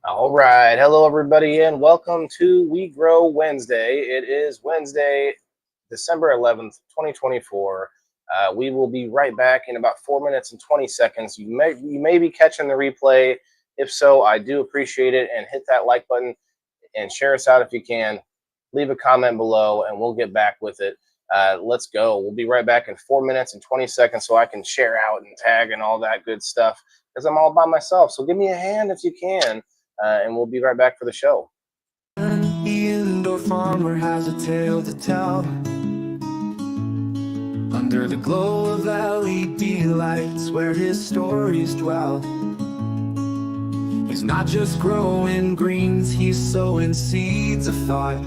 All right. Hello, everybody, and welcome to We Grow Wednesday. It is Wednesday, December 11th, 2024. We will be right back in about 4 minutes and 20 seconds. You may be catching the replay. If so, I do appreciate it. And hit that like button and share us out if you can. Leave a comment below, and we'll get back with it. Let's go. We'll be right back in 4 minutes and 20 seconds so I can share out and tag and all that good stuff because I'm all by myself. So give me a hand if you can. And we'll be right back for the show. The indoor farmer has a tale to tell. Under the glow of LED lights where his stories dwell. He's not just growing greens, he's sowing seeds of thought.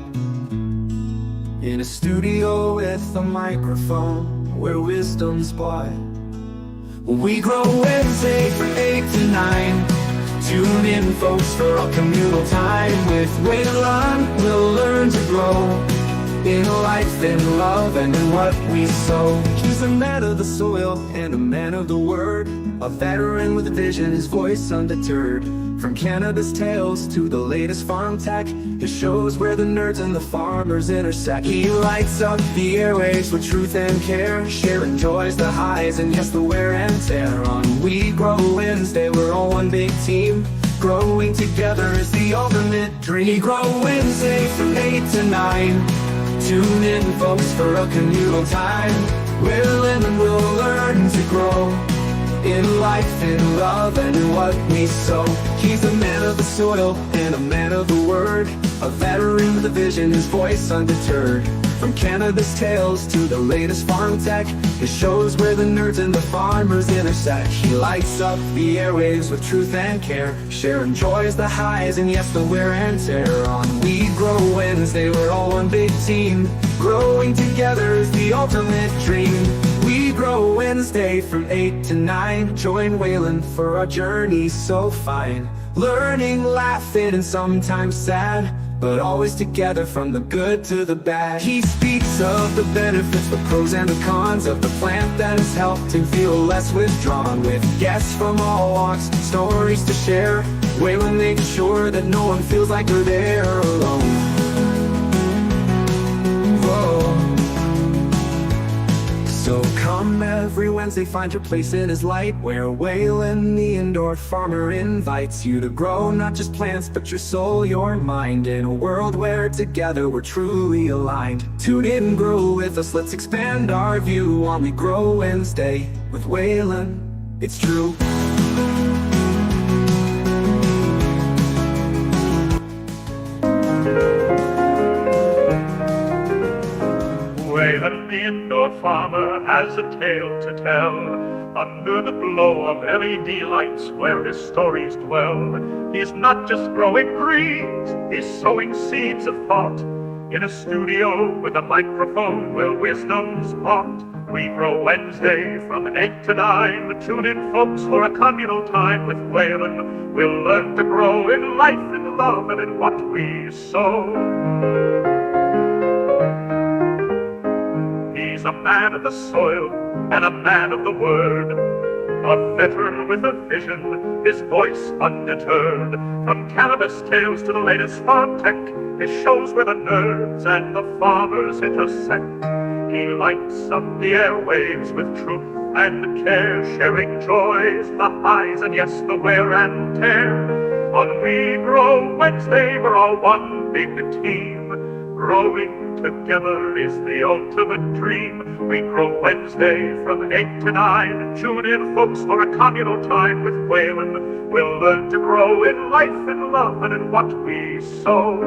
In a studio with a microphone where wisdom's bought. We grow Wednesday from 8 to 9. Tune in, folks, for a communal time. With Waylon, we'll learn to grow in life, in love, and in what we sow. He's a man of the soil and a man of the word, a veteran with a vision, his voice undeterred. From cannabis tales to the latest farm tech, his shows where the nerds and the farmers intersect. He lights up the airwaves with truth and care, sharing joys, the highs, and yes, the wear and tear. On We Grow Wednesday, we're all one big team. Growing together is the ultimate dream. We Grow Wednesday from 8 to 9. Tune in, folks, for a communal time. We'll live and we'll learn to grow in life, in love, and in what we sow. He's a man of the soil and a man of the word, a veteran with a vision, his voice undeterred. From cannabis tales to the latest farm tech, his shows where the nerds and the farmers intersect. He lights up the airwaves with truth and care, sharing joys, the highs, and yes, the wear and tear. On We Grow Wednesday, we're all one big team. Growing together is the ultimate dream. We Grow Wednesday from 8 to 9. Join Waylon for our journey so fine. Learning, laughing, and sometimes sad, but always together from the good to the bad. He speaks of the benefits, the pros and the cons of the plant that has helped him feel less withdrawn. With guests from all walks, stories to share, Waylon makes sure that no one feels like they're there alone. So come every Wednesday, find your place in his light, where Waylon, the indoor farmer, invites you to grow not just plants, but your soul, your mind, in a world where together we're truly aligned. Tune in, grow with us, let's expand our view on We Grow Wednesday with Waylon. It's true. Waylon, the indoor farmer, has a tale to tell. Under the glow of LED lights where his stories dwell. He's not just growing greens, he's sowing seeds of thought. In a studio with a microphone where wisdom's bought. We Grow Wednesday from 8 to 9. Tune in, folks, for a communal time with Waylon. We'll learn to grow in life, in love, and in what we sow. He's a man of the soil and a man of the word, a veteran with a vision, his voice undeterred. From cannabis tales to the latest farm tech, his shows where the nerds and the farmers intersect. He lights up the airwaves with truth and care, sharing joys, the highs, and yes, the wear and tear. On We Grow Wednesday, we're all one big team. Growing together is the ultimate dream. We Grow Wednesday from 8 to 9. Tune in, folks, for a communal time with Waylon. We'll learn to grow in life, in love, and in what we sow.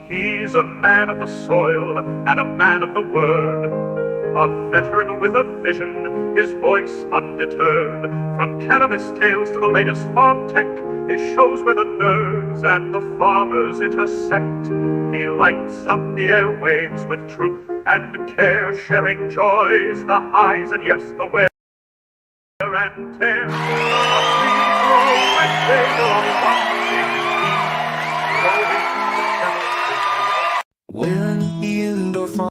He's a man of the soil and a man of the word, a veteran with a vision, his voice undeterred. From cannabis tales to the latest farm tech, his shows where the nerds and the farmers intersect. He lights up the airwaves with truth and care, sharing joys, the highs, and yes, the wear and tear. We grow Wednesday, When the indoor farmer.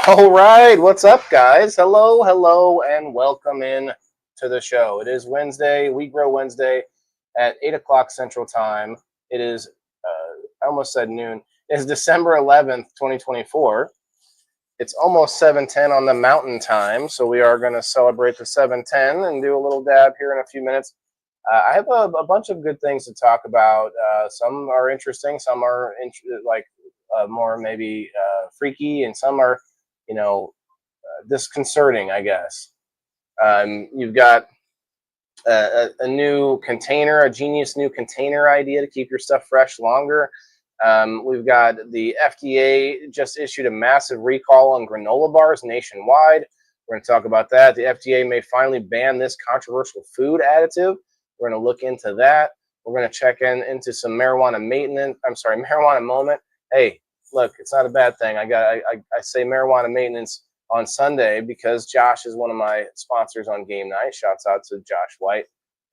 All right, what's up, guys? Hello, hello, and welcome in to the show. It is Wednesday, We Grow Wednesday at 8 o'clock Central Time. It is, I almost said noon. It is December 11th, 2024. It's almost 7:10 on the Mountain Time, so we are going to celebrate the 7:10 and do a little dab here in a few minutes. I have a bunch of good things to talk about. Some are interesting, some are more maybe freaky, and some are, disconcerting, I guess. You've got a new container, a genius new container idea to keep your stuff fresh longer. We've got the FDA just issued a massive recall on granola bars nationwide. We're going to talk about that. The FDA may finally ban this controversial food additive. We're going to look into that. We're going to check into some marijuana maintenance. I'm sorry, marijuana moment. Hey, look, it's not a bad thing. I say marijuana maintenance on Sunday because Josh is one of my sponsors on game night. Shouts out to Josh White.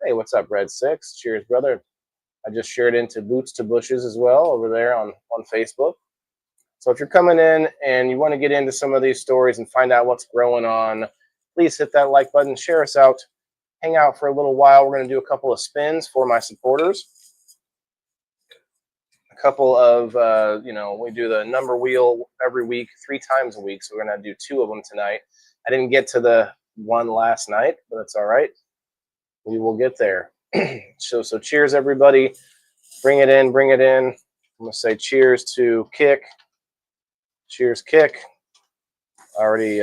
Hey, what's up, Red Six? Cheers, brother. I just shared into Boots to Bushes as well over there on Facebook. So if you're coming in and you want to get into some of these stories and find out what's growing on, please hit that like button, share us out, hang out for a little while. We're going to do a couple of spins for my supporters. A couple of, we do the number wheel every week, 3 times a week. So we're going to do 2 of them tonight. I didn't get to the one last night, but that's all right. We will get there. So cheers, everybody. Bring it in, bring it in. I'm going to say cheers to Kick. Cheers, Kick. Already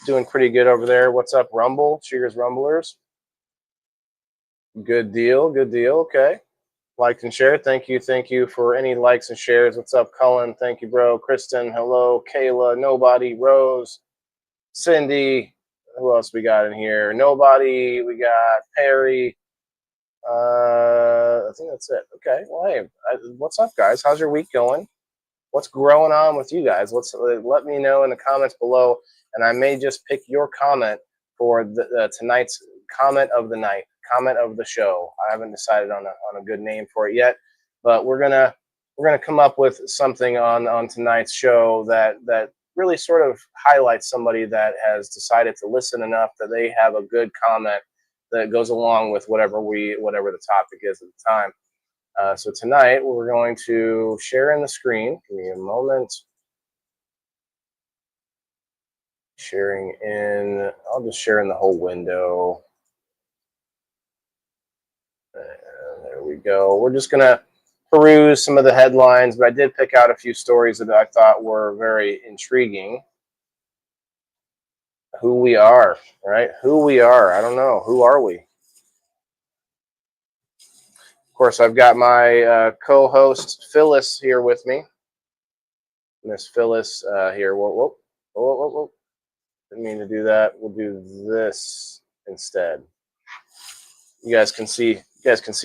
doing pretty good over there. What's up, Rumble? Cheers, Rumblers. Good deal, good deal. Okay. Like and share. Thank you for any likes and shares. What's up, Cullen? Thank you, bro. Kristen, hello. Kayla, nobody. Rose, Cindy. Who else we got in here? Nobody. We got Perry. I think that's it. Okay. Well, hey, what's up, guys? How's your week going? What's growing on with you guys? Let me know in the comments below, and I may just pick your comment for tonight's comment of the night, comment of the show. I haven't decided on a good name for it yet, but we're gonna come up with something on tonight's show that really sort of highlights somebody that has decided to listen enough that they have a good comment that goes along with whatever the topic is at the time. So tonight we're going to share in the screen. Give me a moment. Sharing in. I'll just share in the whole window. There we go. We're just gonna peruse some of the headlines, but I did pick out a few stories that I thought were very intriguing. Who we are, right? Who we are. I don't know. Who are we? Of course, I've got my co-host Phyllis here with me. Miss Phyllis here. Whoa. Didn't mean to do that. We'll do this instead. You guys can see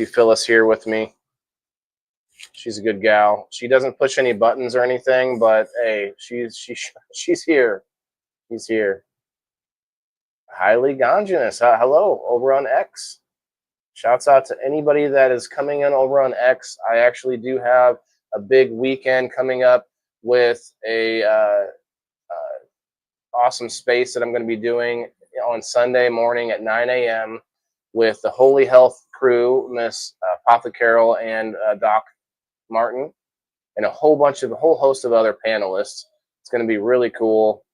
Phyllis here with me. She's a good gal. She doesn't push any buttons or anything, but hey, she's here. She's here. Highly Gonginous. Hello, over on X. Shouts out to anybody that is coming in over on X. I actually do have a big weekend coming up with a awesome space that I'm going to be doing on Sunday morning at 9 a.m. with the Holy Health crew, Miss Papa Carol and Doc Martin, and a whole host of other panelists. It's going to be really cool.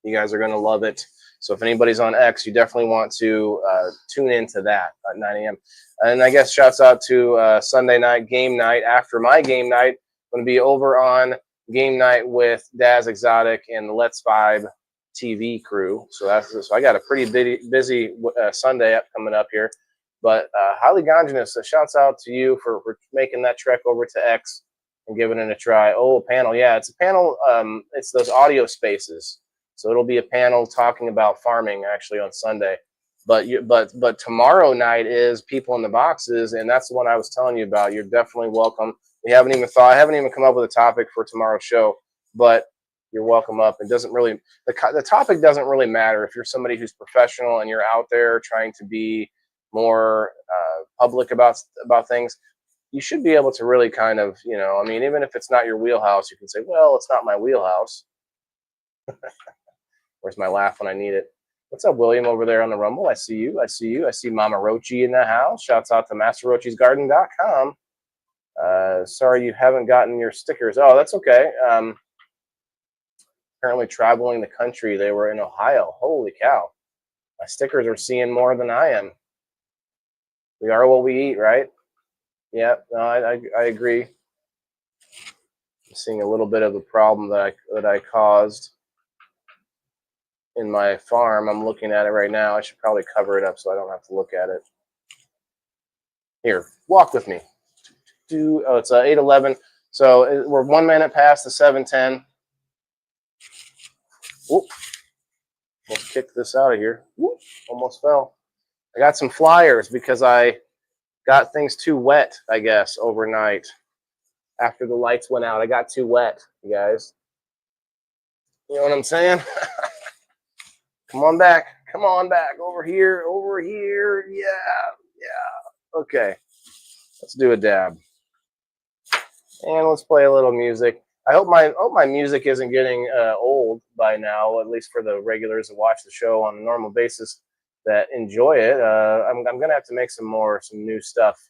You guys are going to love it. So if anybody's on X, you definitely want to tune into that at 9 a.m. And I guess shouts out to Sunday night game night. After my game night, I'm going to be over on game night with Daz Exotic and the Let's Vibe TV crew. So I got a pretty busy Sunday coming up here. But Highly Gonginous, shouts out to you for making that trek over to X and giving it a try. Oh, a panel. Yeah, it's a panel. It's those audio spaces. So it'll be a panel talking about farming actually on Sunday. But tomorrow night is People in the Boxes, and that's the one I was telling you about. You're definitely welcome. I haven't even come up with a topic for tomorrow's show, but you're welcome up. It doesn't really, the topic doesn't really matter if you're somebody who's professional and you're out there trying to be more public about things. You should be able to really kind of, even if it's not your wheelhouse, you can say, well, it's not my wheelhouse. Where's my laugh when I need it? What's up, William, over there on the Rumble? I see you. I see you. I see Mama Rochi in the house. Shouts out to MasterRochi'sGarden.com. Sorry you haven't gotten your stickers. Oh, that's okay. Apparently traveling the country. They were in Ohio. Holy cow. My stickers are seeing more than I am. We are what we eat, right? Yeah, no, I agree. I'm seeing a little bit of a problem that I caused in my farm. I'm looking at it right now. I should probably cover it up so I don't have to look at it. Here, walk with me. Oh, it's 8:11. So we're 1 minute past the 7:10. Oop. Almost kicked this out of here. Oop. Almost fell. I got some flyers because I got things too wet, I guess, overnight. After the lights went out, I got too wet, you guys. You know what I'm saying? Come on back. Come on back. Over here. Over here. Yeah. Yeah. Okay. Let's do a dab. And let's play a little music. I hope my music isn't getting old by now, at least for the regulars that watch the show on a normal basis that enjoy it. I'm gonna have to make some new stuff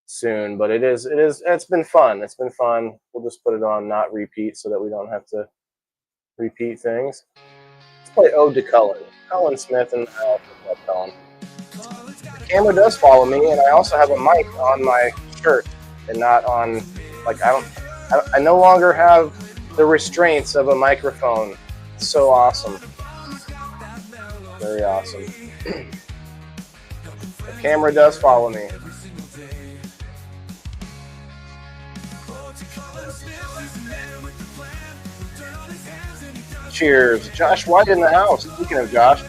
soon, but it's been fun. It's been fun. We'll just put it on not repeat so that we don't have to repeat things. Let's play Ode to Cullen. Cullen Smith and Cullen. The camera does follow me, and I also have a mic on my shirt and not on, like, I no longer have the restraints of a microphone. It's so awesome. Very awesome. The camera does follow me. Cheers. Josh White in the house. Speaking of Josh,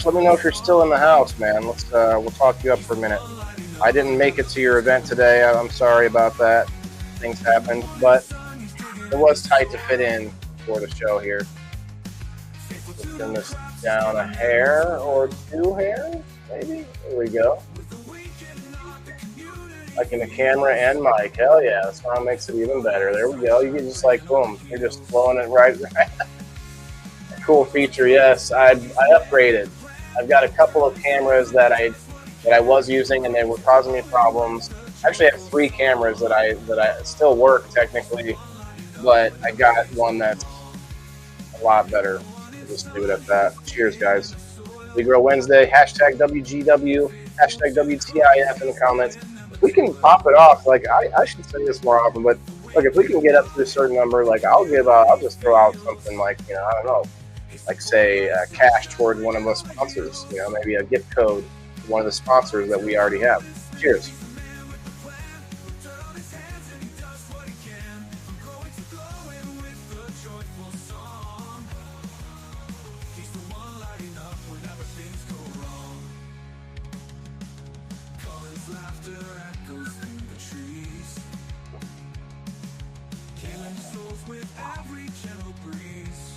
let me know if you're still in the house, man. We'll talk you up for a minute. I didn't make it to your event today. I'm sorry about that. Things happened, but it was tight to fit in for the show here. Let's turn this down a hair or two hairs, maybe. There we go. Like in the camera and mic. Hell yeah, that sound makes it even better. There we go. You can just like, boom, you're just flowing it right. Cool feature, yes. I upgraded. I've got a couple of cameras that I was using and they were causing me problems. Actually, I have 3 cameras that I still work technically, but I got one that's a lot better. I'll just leave it at that. Cheers, guys. We Grow Wednesday. Hashtag WGW. Hashtag WTIF in the comments. If we can pop it off, like I should say this more often, but look, if we can get up to a certain number, like I'll just throw out something like, I don't know, like say cash toward one of the sponsors, maybe a gift code to one of the sponsors that we already have. Cheers.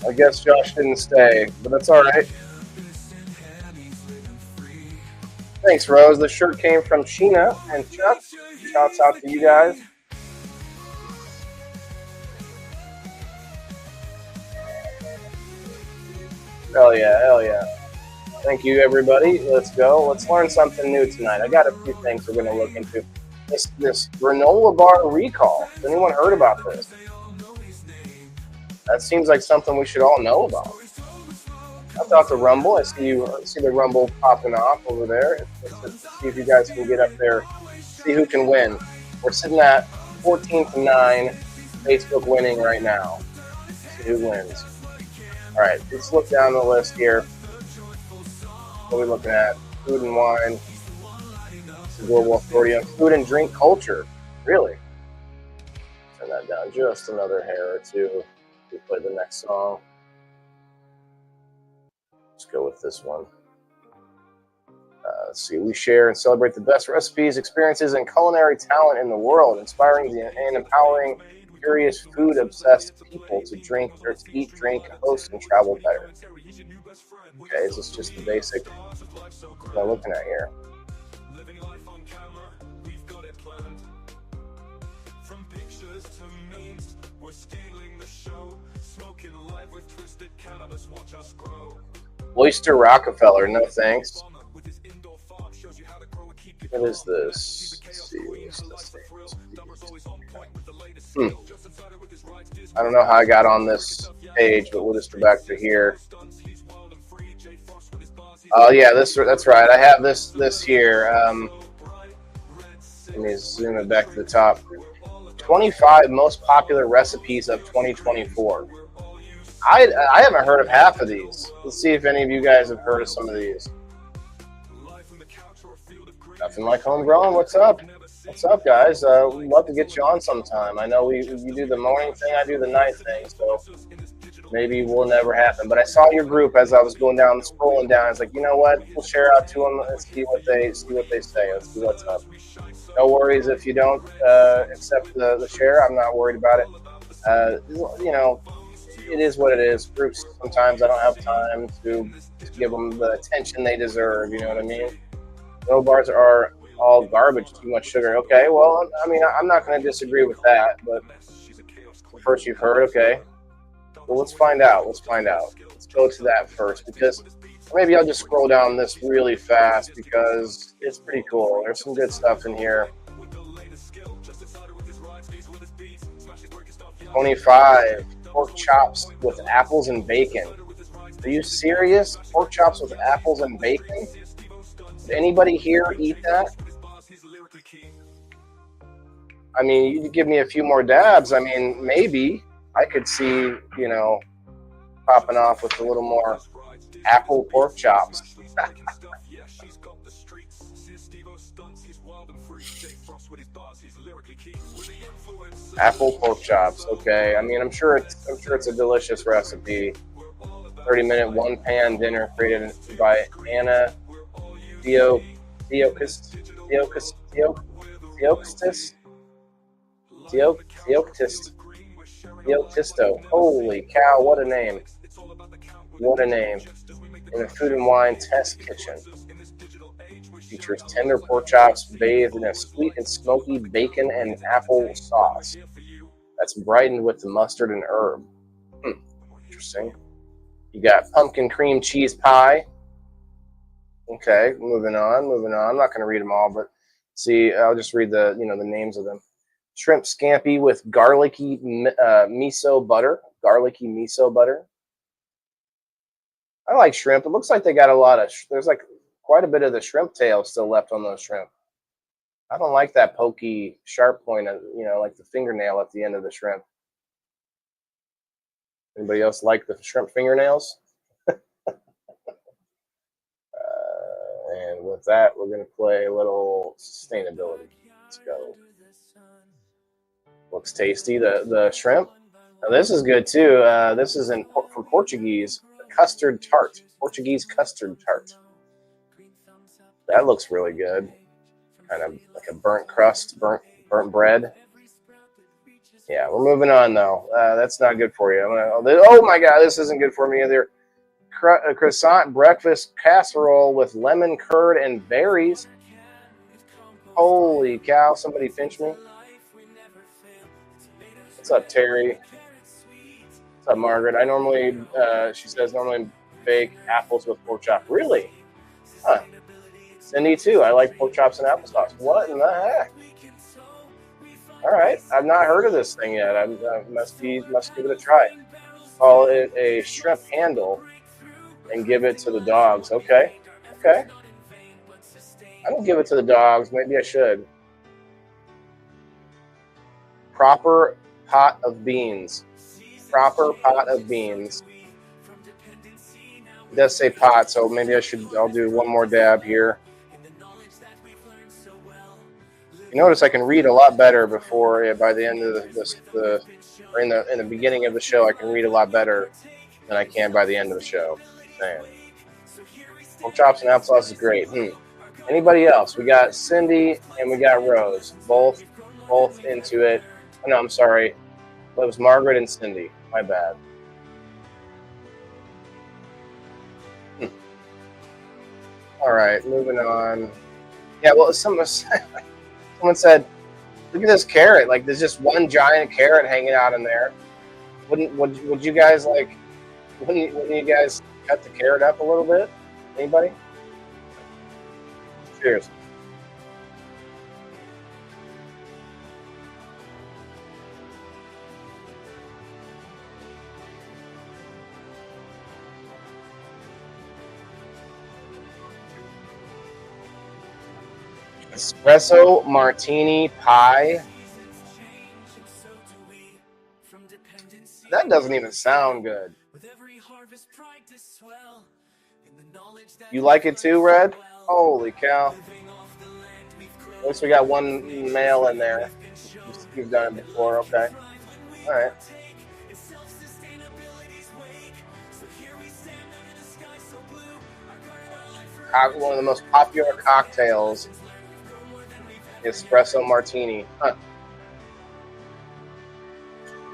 I guess Josh didn't stay, but that's all right. Thanks, Rose. The shirt came from Sheena and Chuck. Shouts out to you guys. Hell yeah, hell yeah. Thank you, everybody. Let's go. Let's learn something new tonight. I got a few things we're going to look into. This granola bar recall. Has anyone heard about this? That seems like something we should all know about. I thought the Rumble. I see the Rumble popping off over there. Let's see if you guys can get up there. See who can win. We're sitting at 14-9. Facebook winning right now. See who wins. All right, let's look down the list here. What are we looking at? Food and wine. The global authority on food and drink culture. Really? Turn that down just another hair or two. We play the next song. Let's go with this one. Let's see. We share and celebrate the best recipes, experiences, and culinary talent in the world, inspiring and empowering curious, food-obsessed people to drink or to eat, drink, host, and travel better. Okay, this is just the basic what I'm looking at here. From pictures to memes, we're stealing the show. Smoking live with twisted cannabis, watch us grow. Oyster Rockefeller, no thanks. What is this? Let's see. What's this? I don't know how I got on this page, but we'll just go back to here. Oh yeah, that's right. I have this here. Let me zoom it back to the top. 25 most popular recipes of 2024. I haven't heard of half of these. Let's see if any of you guys have heard of some of these. Nothing like homegrown. What's up? What's up, guys? We'd love to get you on sometime. I know you do the morning thing, I do the night thing, so maybe it will never happen. But I saw your group as I was going down, scrolling down. I was like, you know what? We'll share out to them and see what they say. Let's see what's up. No worries if you don't accept the share. I'm not worried about it. You know, it is what it is. Groups, sometimes I don't have time to give them the attention they deserve. You know what I mean? No bars are all garbage, too much sugar. Okay, well, I mean, I'm not going to disagree with that, but first you've heard, okay. Well, let's find out. Let's go to that first, because maybe I'll just scroll down this really fast because it's pretty cool. There's some good stuff in here. 25 pork chops with apples and bacon. Are you serious? Pork chops with apples and bacon? Did anybody here eat that? I mean, you give me a few more dabs. I mean, maybe I could see, you know, popping off with a little more apple pork chops. Apple pork chops. Okay. I mean, I'm sure it's a delicious recipe. 30-minute one-pan dinner created by Anna Theoktis. Holy cow, what a name. What a name. In a food and wine test kitchen. Features tender pork chops bathed in a sweet and smoky bacon and apple sauce that's brightened with the mustard and herb. Interesting. You got pumpkin cream cheese pie. Okay, moving on. I'm not going to read them all, but see, I'll just read the names of them. Shrimp scampi with garlicky miso butter. I like shrimp. It looks like they got a lot of. There's like quite a bit of the shrimp tail still left on those shrimp. I don't like that pokey, sharp point of, like the fingernail at the end of the shrimp. Anybody else like the shrimp fingernails? And with that, we're going to play a little sustainability. Let's go. Looks tasty. The shrimp. Now this is good too. This is from Portuguese custard tart. Portuguese custard tart. That looks really good. Kind of like a burnt crust, burnt bread. Yeah, we're moving on though. That's not good for you. Oh my God, this isn't good for me either. Croissant breakfast casserole with lemon curd and berries. Holy cow! Somebody pinch me. What's up, Terry? What's up, Margaret? I normally, she says, normally bake apples with pork chop. Really? Huh. Cindy too. I like pork chops and applesauce. What in the heck? All right, I've not heard of this thing yet. I must give it a try. Call it a shrimp handle and give it to the dogs. Okay. I don't give it to the dogs. Maybe I should. Proper pot of beans. It does say pot, so maybe I'll do one more dab here. You notice I can read a lot better by the end of or in the beginning of the show, I can read a lot better than I can by the end of the show. Man. Pork chops and applesauce is great. Anybody else? We got Cindy and we got Rose. Both into it. Oh, no, I'm sorry. It was Margaret and Cindy. My bad. All right, moving on. Yeah, well, someone said Look at this carrot. Like there's just one giant carrot hanging out in there. Would you guys like? Wouldn't you guys cut the carrot up a little bit? Anybody? Cheers. Espresso martini pie. That doesn't even sound good. You like it too, Red? Holy cow. At least we got one male in there. You've done it before, okay. All right. One of the most popular cocktails, espresso martini. Huh.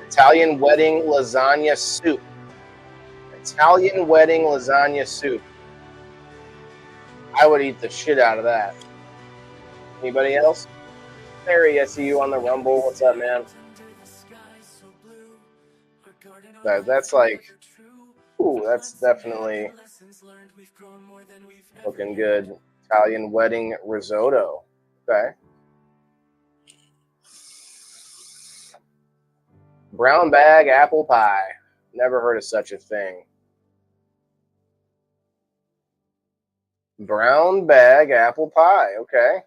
Italian wedding lasagna soup. Italian wedding lasagna soup. I would eat the shit out of that. Anybody else? Larry, I see you on the Rumble. What's up, man? That's like, ooh, that's definitely looking good. Italian wedding risotto. Okay. Brown bag apple pie. Never heard of such a thing. Brown bag apple pie. Okay.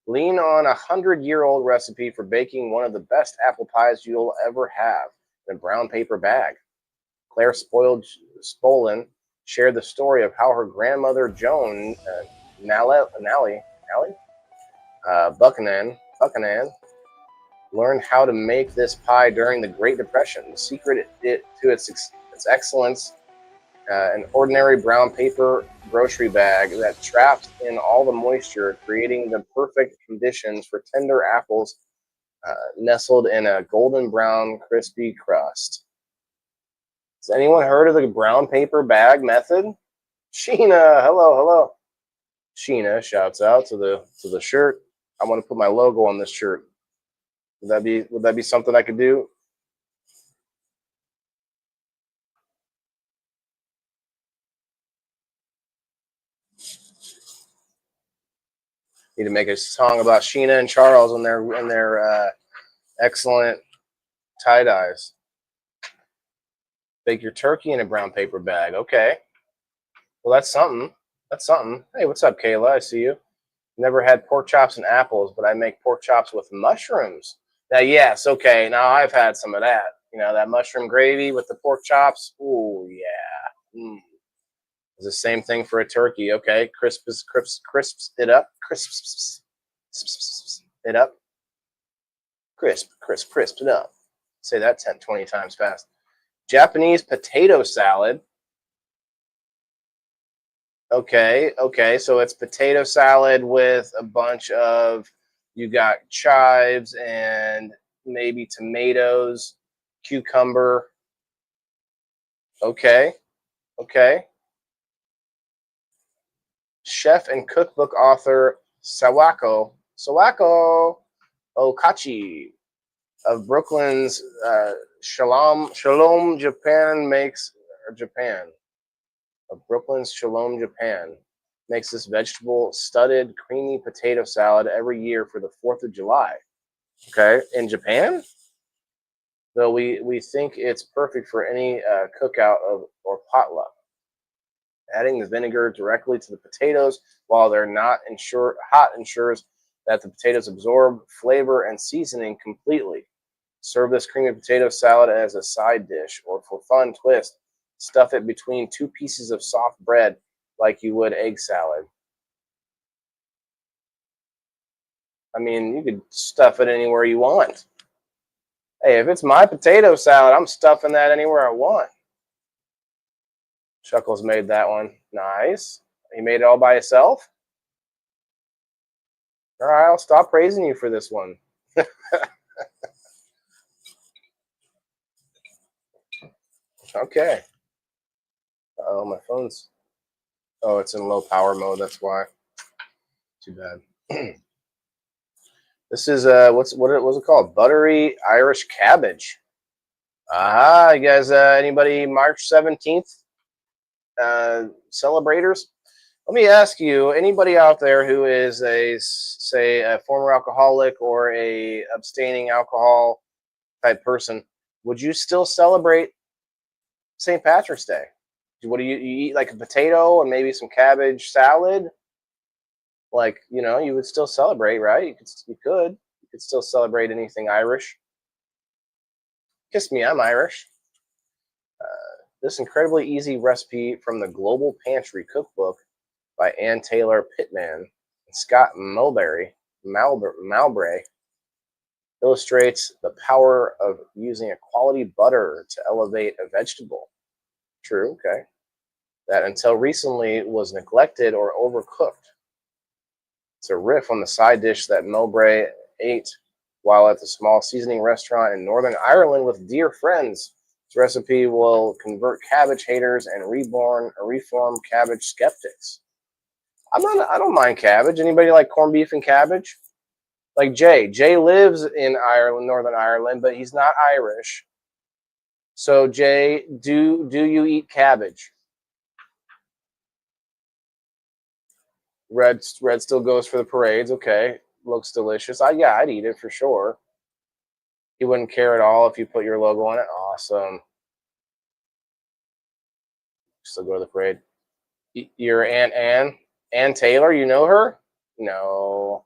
Lean on a 100-year-old recipe for baking one of the best apple pies you'll ever have in a brown paper bag. Claire Spolin shared the story of how her grandmother Joan Buchanan learned how to make this pie during the Great Depression. The secret to its excellence, an ordinary brown paper grocery bag that traps in all the moisture, creating the perfect conditions for tender apples nestled in a golden brown, crispy crust. Has anyone heard of the brown paper bag method? Sheena, hello. Sheena shouts out to the shirt. I want to put my logo on this shirt. Would that be something I could do? Need to make a song about Sheena and Charles and their excellent tie dyes. Bake your turkey in a brown paper bag. Okay. Well, that's something. Hey, what's up, Kayla? I see you. Never had pork chops and apples, but I make pork chops with mushrooms. Now, yes, okay. Now I've had some of that. You know, that mushroom gravy with the pork chops. Ooh, yeah. It's the same thing for a turkey. Okay, crisps it up. Crisps it up. Crisp it up. Say that 10, 20 times fast. Japanese potato salad. Okay, so it's potato salad with a bunch of, you got chives and maybe tomatoes, cucumber. Okay. Chef and cookbook author Sawako Okachi of Brooklyn's Shalom Japan makes this vegetable studded creamy potato salad every year for the 4th of July. Okay, in Japan? Though we think it's perfect for any cookout or potluck. Adding the vinegar directly to the potatoes while they're not hot ensures that the potatoes absorb flavor and seasoning completely. Serve this creamy potato salad as a side dish, or for fun twist, stuff it between 2 pieces of soft bread like you would egg salad. I mean, you could stuff it anywhere you want. Hey, if it's my potato salad, I'm stuffing that anywhere I want. Chuckles made that one. Nice. He made it all by himself? All right, I'll stop praising you for this one. Okay. Oh, my phone's... Oh, it's in low power mode, that's why. Too bad. This is what's it called? Buttery Irish cabbage. Aha, you guys, anybody March 17th celebrators? Let me ask you, anybody out there who is say a former alcoholic or a abstaining alcohol type person, would you still celebrate St. Patrick's Day? What do you eat, like a potato and maybe some cabbage salad? Like, you would still celebrate, right? You could still celebrate anything Irish. Kiss me, I'm Irish. This incredibly easy recipe from the Global Pantry Cookbook by Ann Taylor Pittman and Scott Mowbray illustrates the power of using a quality butter to elevate a vegetable. True, okay. That until recently was neglected or overcooked. It's a riff on the side dish that Mowbray ate while at the small seasoning restaurant in Northern Ireland with dear friends. This recipe will convert cabbage haters and reform cabbage skeptics. I don't mind cabbage. Anybody like corned beef and cabbage? Like Jay. Jay lives in Ireland, Northern Ireland, but he's not Irish. So Jay, do you eat cabbage? Red still goes for the parades. Okay, looks delicious. Yeah, I'd eat it for sure. You wouldn't care at all if you put your logo on it. Awesome. Still go to the parade. Your Aunt Ann Taylor. You know her? No.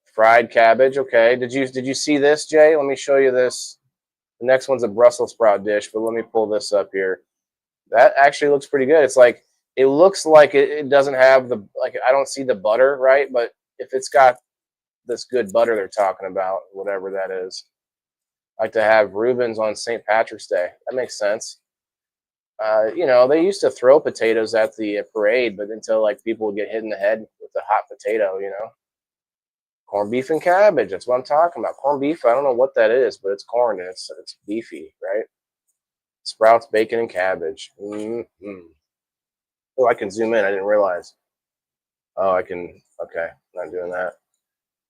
Fried cabbage. Okay. Did you see this, Jay? Let me show you this. The next one's a Brussels sprout dish, but let me pull this up here. That actually looks pretty good. It's like, it looks like it doesn't have I don't see the butter, right? But if it's got this good butter they're talking about, whatever that is. I like to have Reubens on St. Patrick's Day. That makes sense. They used to throw potatoes at the parade, but until like people would get hit in the head with a hot potato, Corned beef and cabbage. That's what I'm talking about. Corned beef, I don't know what that is, but it's corn and it's beefy, right? Sprouts, bacon, and cabbage. Mm-hmm. Oh, I can zoom in. I didn't realize. Oh, I can. Okay, not doing that.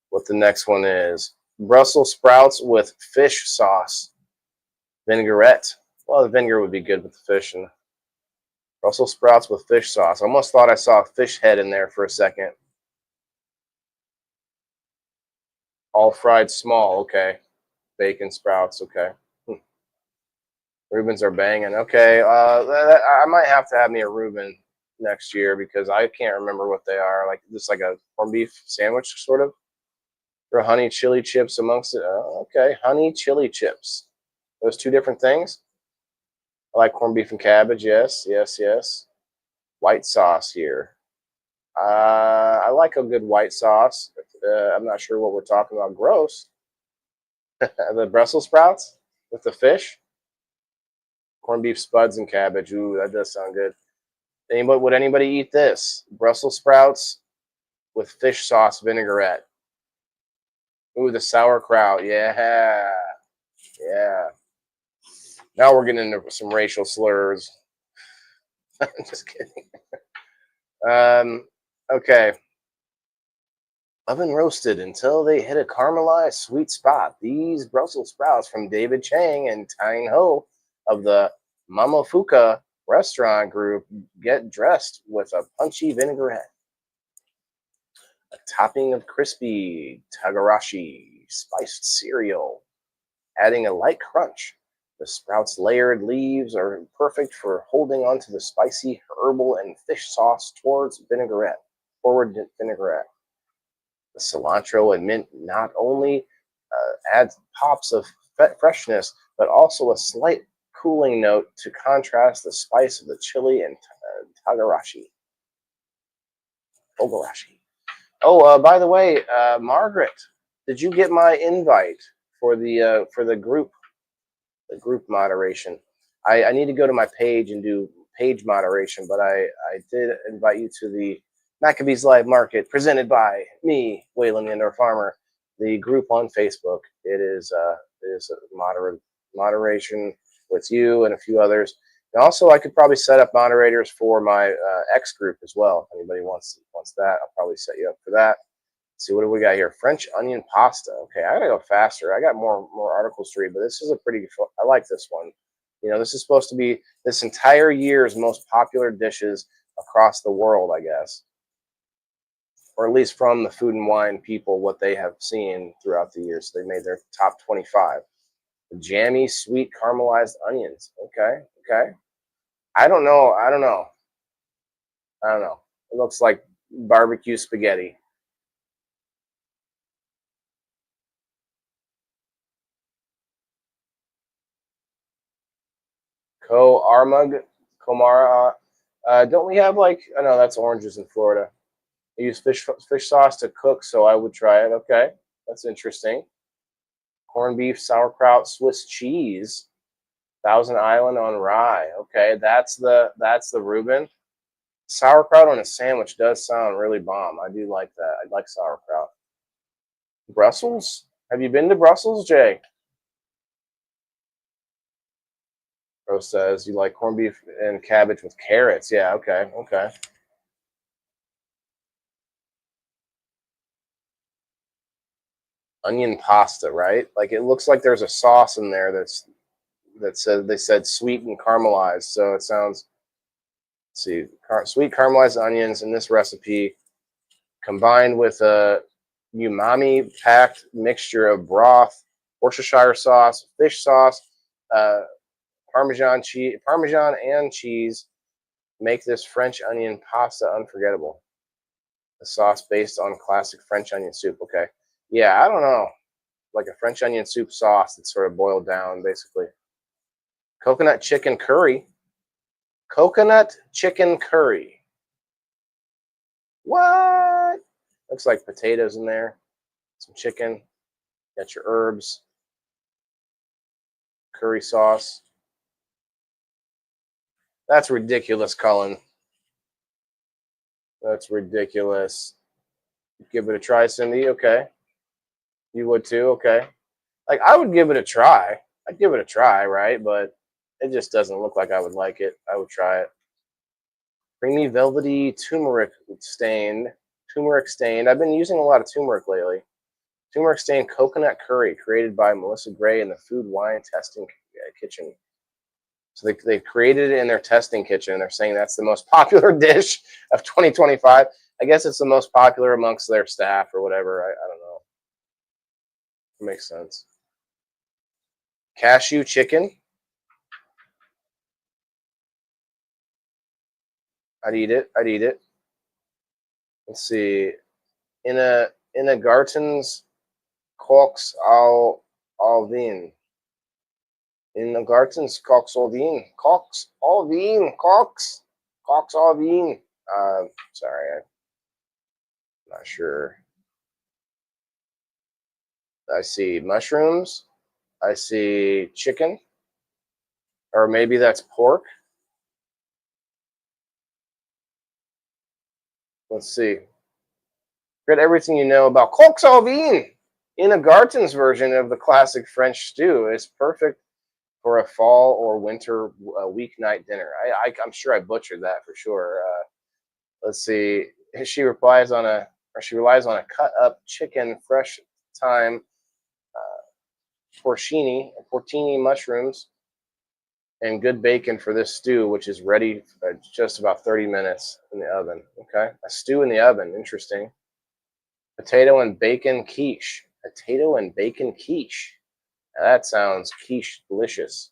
What the next one is. Brussels sprouts with fish sauce. Vinaigrette. Well, the vinegar would be good with the fish. And Brussels sprouts with fish sauce. I almost thought I saw a fish head in there for a second. All fried small. Okay. Bacon sprouts. Okay. Reubens are banging. Okay. I might have to have me a Reuben next year because I can't remember what they are. Like just like a corned beef sandwich, sort of. Or honey chili chips amongst it. Oh, okay, honey chili chips. Those two different things. I like corned beef and cabbage. Yes, yes, yes. White sauce here. I like a good white sauce. I'm not sure what we're talking about. Gross. The Brussels sprouts with the fish. Corned beef spuds and cabbage. Ooh, that does sound good. Would anybody eat this? Brussels sprouts with fish sauce vinaigrette. Ooh, the sauerkraut. Yeah. Yeah. Now we're getting into some racial slurs. Just kidding. Okay. Oven roasted until they hit a caramelized sweet spot. These Brussels sprouts from David Chang and Tyne Ho of the Momofuku restaurant group get dressed with a punchy vinaigrette. A topping of crispy Tagarashi spiced cereal, adding a light crunch. The sprouts' layered leaves are perfect for holding onto the spicy herbal and fish sauce forward vinaigrette. The cilantro and mint not only adds pops of freshness, but also a slight cooling note to contrast the spice of the chili and Tagarashi. Ogarashi. Oh, by the way, Margaret, did you get my invite for the group moderation? I need to go to my page and do page moderation, but I did invite you to the Maccabees Live Market presented by me, Waylon the Indoor Farmer, the group on Facebook. It is a moderation with you and a few others. And also, I could probably set up moderators for my X group as well. If anybody wants that, I'll probably set you up for that. Let's see, what do we got here? French onion pasta. Okay, I gotta go faster. I got more articles to read, but this is a pretty. I like this one. You know, this is supposed to be this entire year's most popular dishes across the world, I guess, or at least from the Food and Wine people, what they have seen throughout the years. So they made their top 25. The jammy, sweet, caramelized onions. Okay, okay. I don't know. I don't know. I don't know. It looks like barbecue spaghetti. Armug, Komara. Don't we have like? I know that's oranges in Florida. They use fish sauce to cook, so I would try it. Okay, that's interesting. Corned beef, sauerkraut, Swiss cheese, Thousand Island on rye. Okay, that's the Reuben. Sauerkraut on a sandwich does sound really bomb. I do like that. I like sauerkraut. Brussels? Have you been to Brussels, Jay? Rose says you like corned beef and cabbage with carrots. Yeah, okay, okay. Onion pasta, right? Like it looks like there's a sauce in there that said sweet and caramelized. So it sounds. Let's see, sweet caramelized onions in this recipe, combined with a umami-packed mixture of broth, Worcestershire sauce, fish sauce, Parmesan and cheese, make this French onion pasta unforgettable. The sauce based on classic French onion soup. Okay, yeah, I don't know, like a French onion soup sauce that's sort of boiled down, basically. Coconut chicken curry. Coconut chicken curry. What? Looks like potatoes in there, some chicken, got your herbs, curry sauce. That's ridiculous, Cullen. That's ridiculous. Give it a try, Cindy. Okay. You would too? Okay. Like, I would give it a try. I'd give it a try, right? But it just doesn't look like I would like it. I would try it. Creamy, velvety, turmeric stained. I've been using a lot of turmeric lately. Turmeric stained coconut curry created by Melissa Gray in the Food Wine Testing Kitchen. So they created it in their testing kitchen. They're saying that's the most popular dish of 2025. I guess it's the most popular amongst their staff or whatever. I don't know. It makes sense. Cashew chicken. I'd eat it. I'd eat it. Let's see. In a Garten's Cox al vin. In the Garten's Cox al vin. Cox al vin. Sorry, I'm not sure. I see mushrooms. I see chicken. Or maybe that's pork. Let's see. Get everything you know about coq au vin in a Garten's version of the classic French stew. It's perfect for a fall or winter weeknight dinner. I'm sure I butchered that for sure. Let's see. She relies on a cut up chicken, fresh thyme, porcini mushrooms, and good bacon for this stew, which is ready just about 30 minutes in the oven. Okay, a stew in the oven. Interesting. Potato and bacon quiche. Potato and bacon quiche. Now that sounds quiche delicious.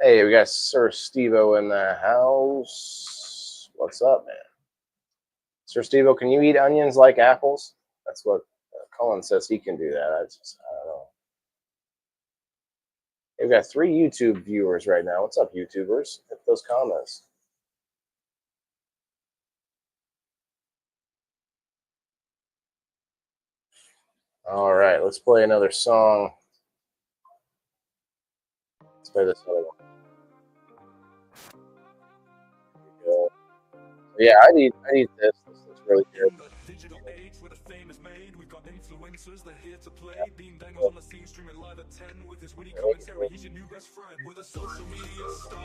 Hey, we got Sir Steve-O in the house. What's up, man? Sir Steve-O, can you eat onions like apples? That's what Cullen says he can do that. I don't know. We've got 3 YouTube viewers right now. What's up, YouTubers? Hit those comments. All right, let's play another song. Let's play this other one. There we go. Yeah, I need this. This is really good.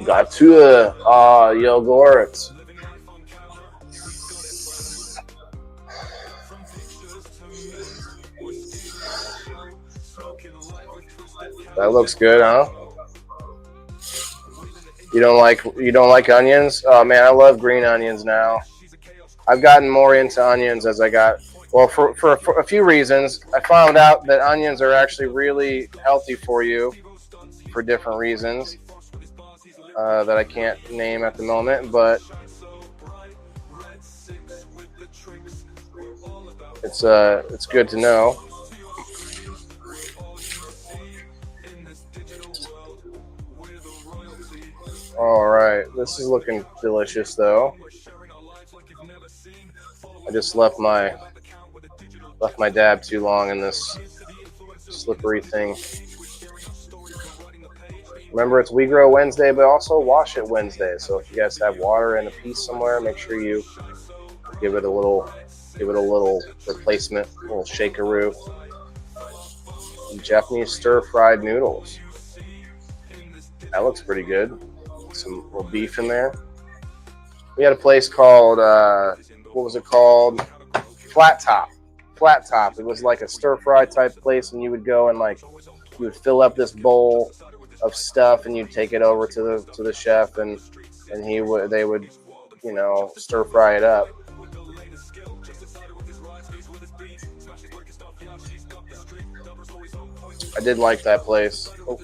Got to yogurt. That looks good, huh? You don't like onions? Oh man, I love green onions now. I've gotten more into onions as I got, well, for a few reasons. I found out that onions are actually really healthy for you for different reasons that I can't name at the moment, but it's good to know. All right, this is looking delicious though. I just left my dab too long in this slippery thing. Remember, it's We Grow Wednesday, but also Wash It Wednesday. So if you guys have water in a piece somewhere, make sure you give it a little replacement, a little shakeroo. Japanese stir-fried noodles. That looks pretty good. Some little beef in there. We had a place called, what was it called? Flat Top. Flat Top. It was like a stir-fry type place, and you would go and you would fill up this bowl of stuff, and you'd take it over to the chef, and they would, stir fry it up. I did like that place. Oh.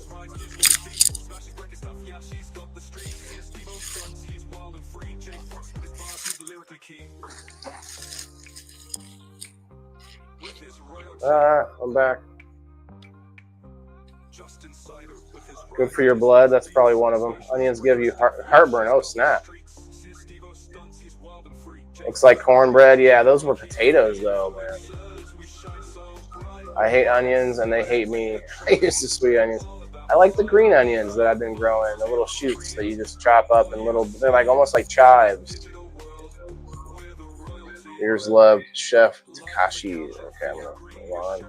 I'm back. Good for your blood. That's probably one of them. Onions give you heartburn. Oh, snap. Looks like cornbread. Yeah, those were potatoes, though, man. I hate onions, and they hate me. I used to sweet onions. I like the green onions that I've been growing, the little shoots that you just chop up in little, they're like almost like chives. Here's love, Chef Takashi. Okay, I'm going to move on.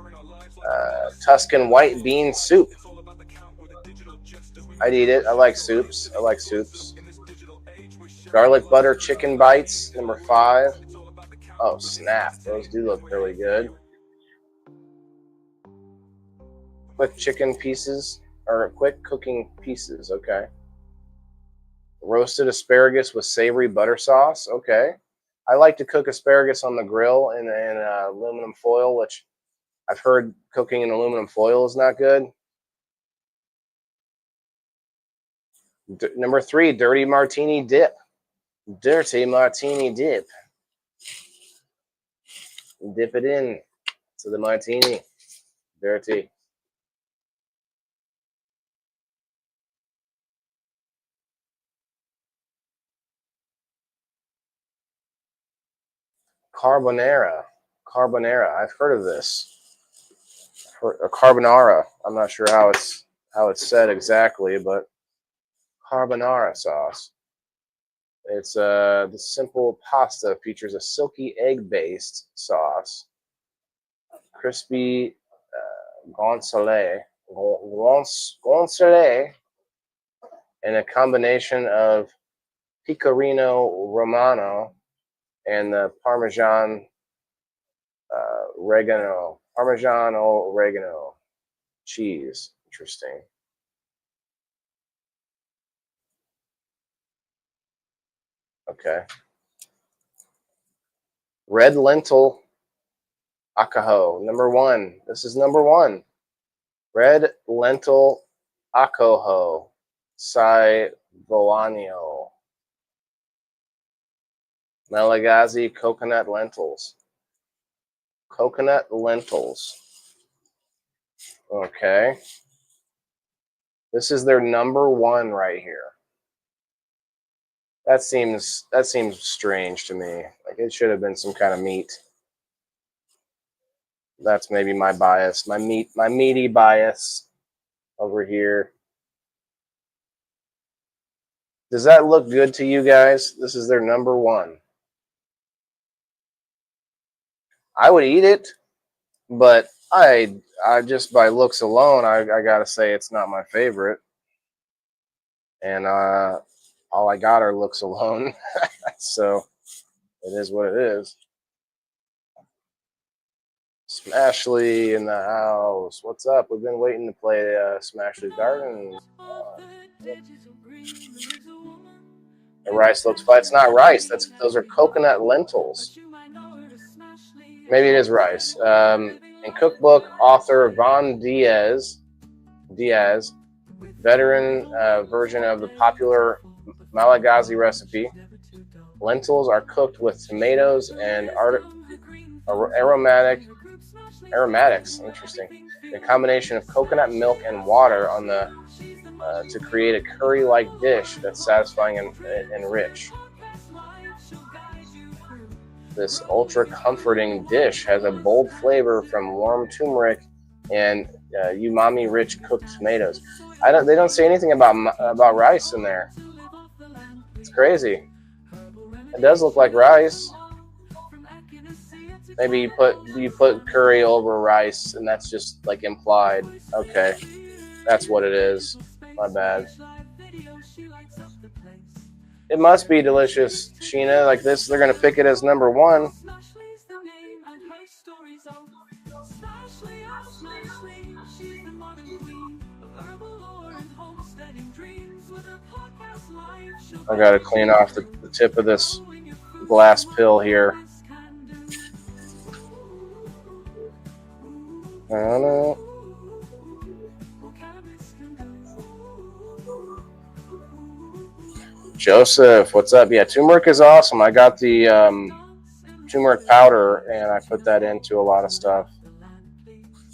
Tuscan white bean soup. I'd eat it. I like soups. Garlic butter chicken bites, number 5. Oh, snap. Those do look really good. Quick chicken pieces, or quick cooking pieces, okay. Roasted asparagus with savory butter sauce, okay. I like to cook asparagus on the grill in aluminum foil, which I've heard cooking in aluminum foil is not good. Number 3, dirty martini dip. Dirty martini dip. Dip it in to the martini. Dirty. Carbonara. I've heard of this. Or carbonara. I'm not sure how it's said exactly, but carbonara sauce. It's the simple pasta features a silky egg-based sauce, crispy guanciale, and a combination of pecorino romano and the Parmesan oregano cheese. Interesting. Okay. Red lentil akaho, number 1. This is number 1. Red lentil akaho, sai volanio. Malagasy coconut lentils. Okay. This is their number 1 right here. That seems strange to me. Like it should have been some kind of meat. That's maybe my bias, my meaty bias over here. Does that look good to you guys? This is their number 1. I would eat it, but I just by looks alone, I gotta say it's not my favorite. And all I got are looks alone, so it is what it is. Smashly in the house. What's up? We've been waiting to play Smashly Garden. The rice looks flat. It's not rice. Those are coconut lentils. Maybe it is rice. And cookbook author Von Diaz, veteran version of the popular Malagasy recipe. Lentils are cooked with tomatoes and aromatics. Interesting. A combination of coconut milk and water on the to create a curry-like dish that's satisfying and rich. This ultra-comforting dish has a bold flavor from warm turmeric and umami-rich cooked tomatoes. They don't say anything about rice in there. It's crazy. It does look like rice. Maybe you put curry over rice, and that's just like implied. Okay, that's what it is. My bad. It must be delicious, Sheena. Like this, they're gonna pick it as number one. I gotta clean off the tip of this glass pill here. I don't know. Joseph, what's up? Yeah, turmeric is awesome. I got the turmeric powder, and I put that into a lot of stuff.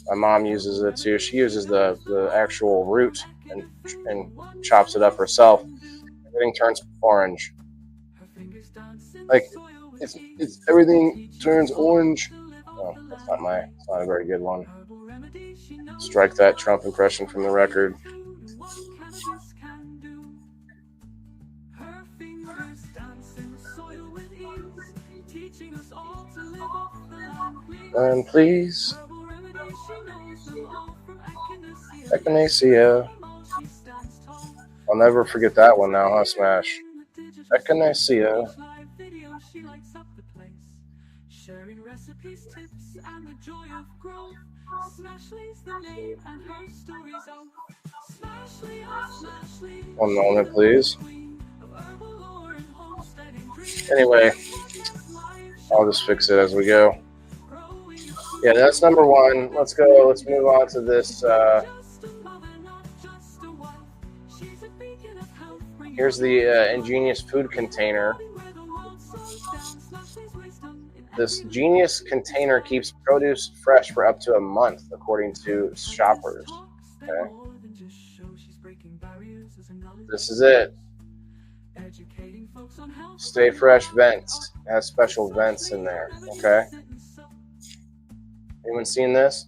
My mom uses it too. She uses the actual root and chops it up herself. Everything turns orange. Like it's everything turns orange. Oh, that's not a very good one. Strike that Trump impression from the record. And please, Echinacea. I'll never forget that one now, huh, Smash? Echinacea. Sharing recipes, tips, and the joy of growth. Smashly's the name and her stories of Smashly. 1 moment, please. Anyway, I'll just fix it as we go. Yeah, that's number one. Let's go. Let's move on to this. Here's the ingenious food container. This genius container keeps produce fresh for up to a month, according to shoppers. Okay. This is it. Stay fresh vents. It has special vents in there. Okay. Anyone seen this?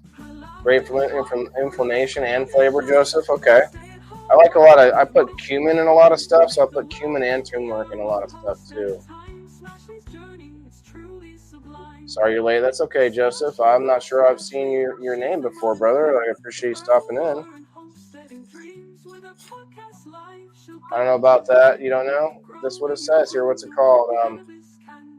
Great for inflammation and flavor, Joseph. Okay. I like a lot of. I put cumin in a lot of stuff, so I put cumin and turmeric in a lot of stuff too. Sorry you're late. That's okay, Joseph. I'm not sure I've seen your name before, brother. I appreciate you stopping in. I don't know about that. You don't know? That's what it says here. What's it called?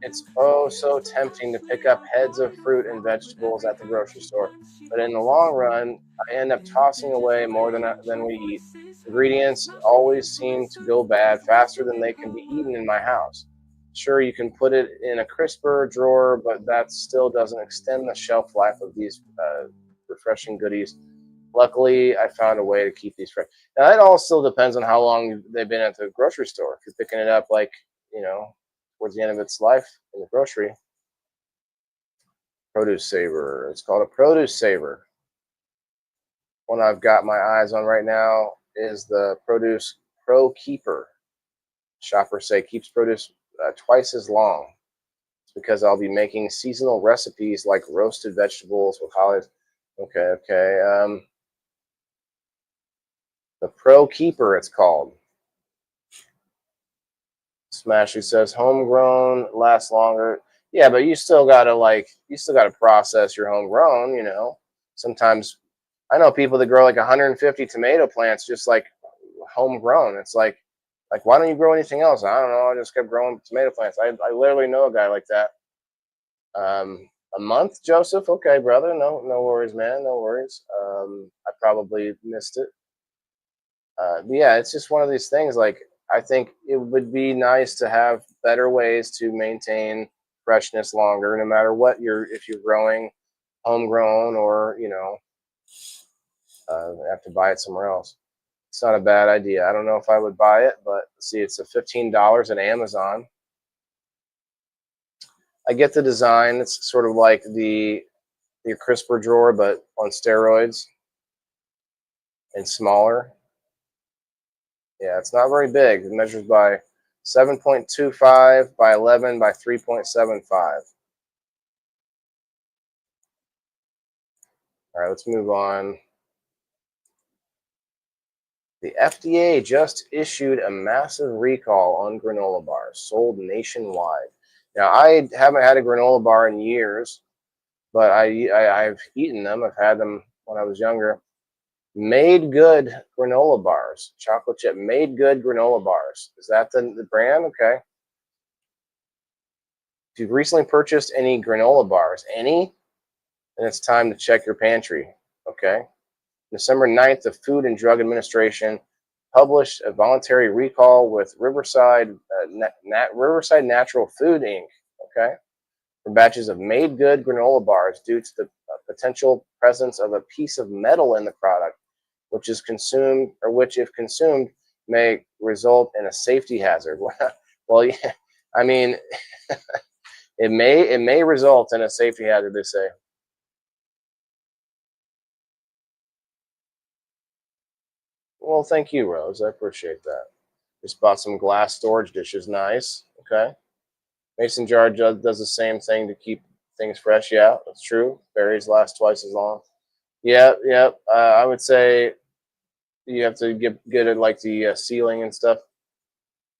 It's oh so tempting to pick up heads of fruit and vegetables at the grocery store, but in the long run, I end up tossing away more than we eat. Ingredients always seem to go bad faster than they can be eaten in my house. Sure, you can put it in a crisper drawer, but that still doesn't extend the shelf life of these refreshing goodies. Luckily, I found a way to keep these fresh. Now, that all still depends on how long they've been at the grocery store. If you're picking it up, like, towards the end of its life in the grocery. Produce Saver. It's called a Produce Saver. One I've got my eyes on right now is the Produce Pro Keeper. Shoppers say keeps produce twice as long. It's because I'll be making seasonal recipes like roasted vegetables with holidays. Okay. The Pro Keeper, it's called. Smashy says homegrown lasts longer. Yeah, but you still gotta process your homegrown, Sometimes I know people that grow like 150 tomato plants just like homegrown. It's like why don't you grow anything else? I don't know. I just kept growing tomato plants. I literally know a guy like that. A month, Joseph? Okay, brother. No worries, man. No worries. I probably missed it. But yeah, it's just one of these things. Like, I think it would be nice to have better ways to maintain freshness longer, no matter what if you're growing homegrown or have to buy it somewhere else. It's not a bad idea. I don't know if I would buy it, but see, it's a $15 at Amazon. I get the design. It's sort of like your crisper drawer, but on steroids and smaller. Yeah, it's not very big. It measures by 7.25 by 11 by 3.75. All right, let's move on. The FDA just issued a massive recall on granola bars sold nationwide. Now, I haven't had a granola bar in years, but I've eaten them. I've had them when I was younger. Made Good granola bars, chocolate chip. Made Good granola bars. Is that the brand? Okay. If you've recently purchased any granola bars, then it's time to check your pantry. Okay. December 9th, the Food and Drug Administration published a voluntary recall with Riverside Natural Food Inc. Okay, for batches of Made Good granola bars due to the potential presence of a piece of metal in the product, which, if consumed, may result in a safety hazard. Well, yeah, I mean, it may result in a safety hazard, they say. Well, thank you, Rose. I appreciate that. Just bought some glass storage dishes. Nice. Okay. Mason jar does the same thing to keep things fresh. Yeah, that's true. Berries last twice as long. Yep, yep. I would say you have to get it like the sealing and stuff.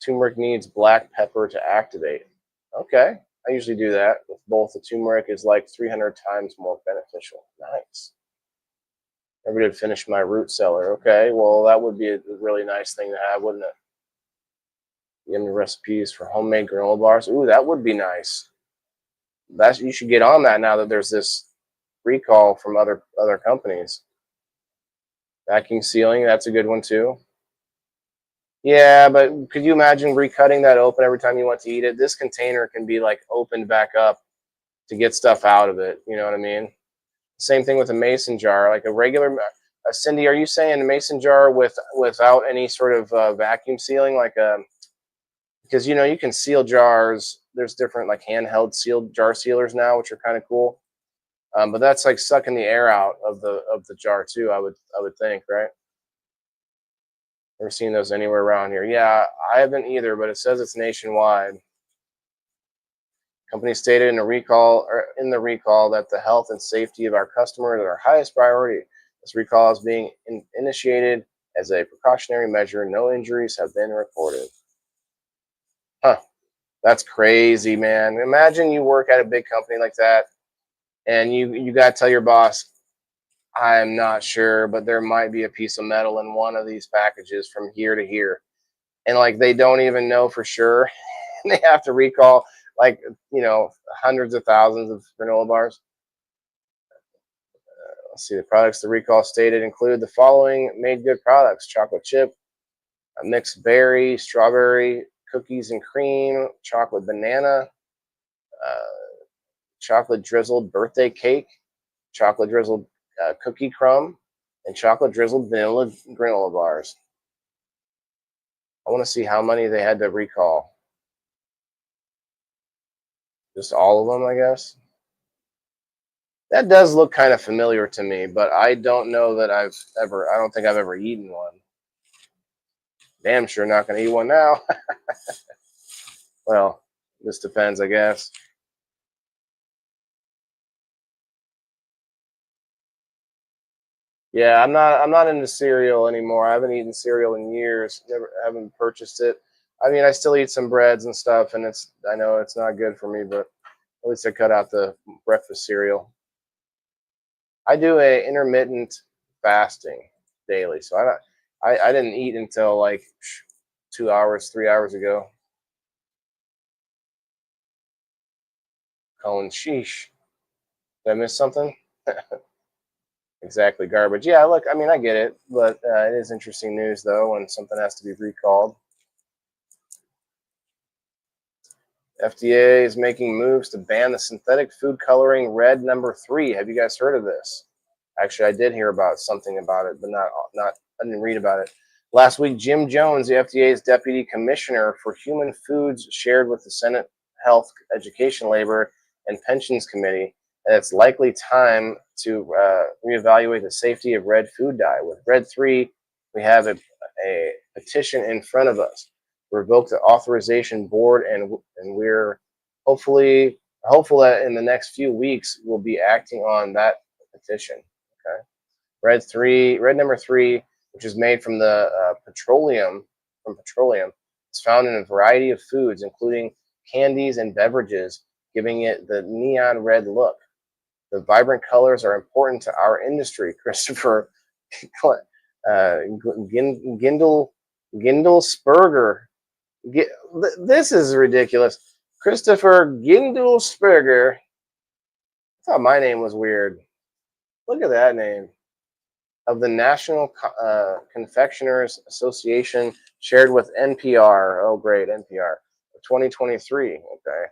Turmeric needs black pepper to activate. Okay. I usually do that with both. The turmeric is like 300 times more beneficial. Nice. Never did finish my root cellar. Okay. Well, that would be a really nice thing to have, wouldn't it? Yummy recipes for homemade granola bars. Ooh, that would be nice. You should get on that now that there's this recall from other companies. Vacuum sealing, that's a good one too. Yeah, but could you imagine recutting that open every time you want to eat it? This container can be like opened back up to get stuff out of it. You know what I mean? Same thing with a mason jar, like a regular. Cindy, are you saying a mason jar without any sort of vacuum sealing, like a? Because you can seal jars. There's different like handheld sealed jar sealers now, which are kind of cool. But that's like sucking the air out of the jar too. I would think, right? Never seen those anywhere around here. Yeah, I haven't either, but it says it's nationwide. Company stated in the recall that the health and safety of our customers are our highest priority. This recall is being initiated as a precautionary measure. No injuries have been reported. Huh. That's crazy, man. Imagine you work at a big company like that, and you got to tell your boss, I'm not sure, but there might be a piece of metal in one of these packages from here to here. And like they don't even know for sure. And they have to recall like, hundreds of thousands of granola bars. Let's see, the products the recall stated include the following Made Good products: chocolate chip, a mixed berry, strawberry, cookies and cream, chocolate banana, chocolate drizzled birthday cake, chocolate drizzled cookie crumb, and chocolate drizzled vanilla granola bars. I want to see how many they had to recall. Just all of them, I guess. That does look kind of familiar to me, but I don't know that I don't think I've ever eaten one. Damn sure not going to eat one now. Well, this depends, I guess. Yeah, I'm not into cereal anymore. I haven't eaten cereal in years. Haven't purchased it. I mean, I still eat some breads and stuff, and I know it's not good for me, but at least I cut out the breakfast cereal. I do a intermittent fasting daily, so I didn't eat until like 2 hours, 3 hours ago. Colin, sheesh. Did I miss something? Exactly, garbage. Yeah, look, I mean, I get it, but it is interesting news, though, when something has to be recalled. FDA is making moves to ban the synthetic food coloring red number 3. Have you guys heard of this? Actually, I did hear about something about it, but I didn't read about it. Last week, Jim Jones, the FDA's deputy commissioner for human foods, shared with the Senate Health, Education, Labor, and Pensions Committee that it's likely time to reevaluate the safety of red food dye. With red 3, we have a petition in front of us. Revoke the authorization board, and we're hopeful that in the next few weeks we'll be acting on that petition. Okay, red number 3, which is made from the petroleum, is found in a variety of foods, including candies and beverages, giving it the neon red look. The vibrant colors are important to our industry. Christopher Gindelsperger. This is ridiculous. Christopher Gindelsperger. I thought my name was weird. Look at that name. Of the National Confectioners Association, shared with NPR. Oh, great, NPR. 2023. Okay.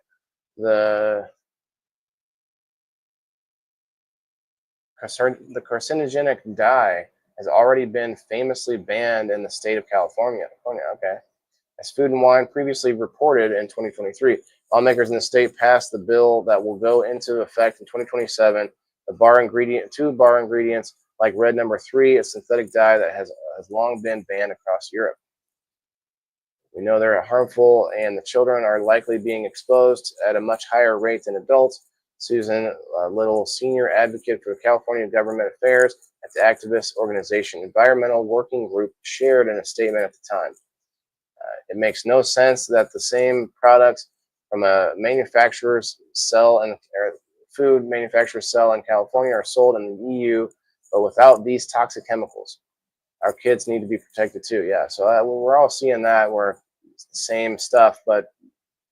The carcinogenic dye has already been famously banned in the state of California. Okay. As Food and Wine previously reported in 2023, lawmakers in the state passed the bill that will go into effect in 2027. Two bar ingredients like red number 3, a synthetic dye that has long been banned across Europe. We know they're harmful, and the children are likely being exposed at a much higher rate than adults. Susan Little, senior advocate for California Government Affairs at the activist organization Environmental Working Group, shared in a statement at the time. It makes no sense that the same products from a manufacturer's cell and food manufacturer's cell in California are sold in the EU, but without these toxic chemicals. Our kids need to be protected too. Yeah, so we're all seeing that where it's the same stuff, but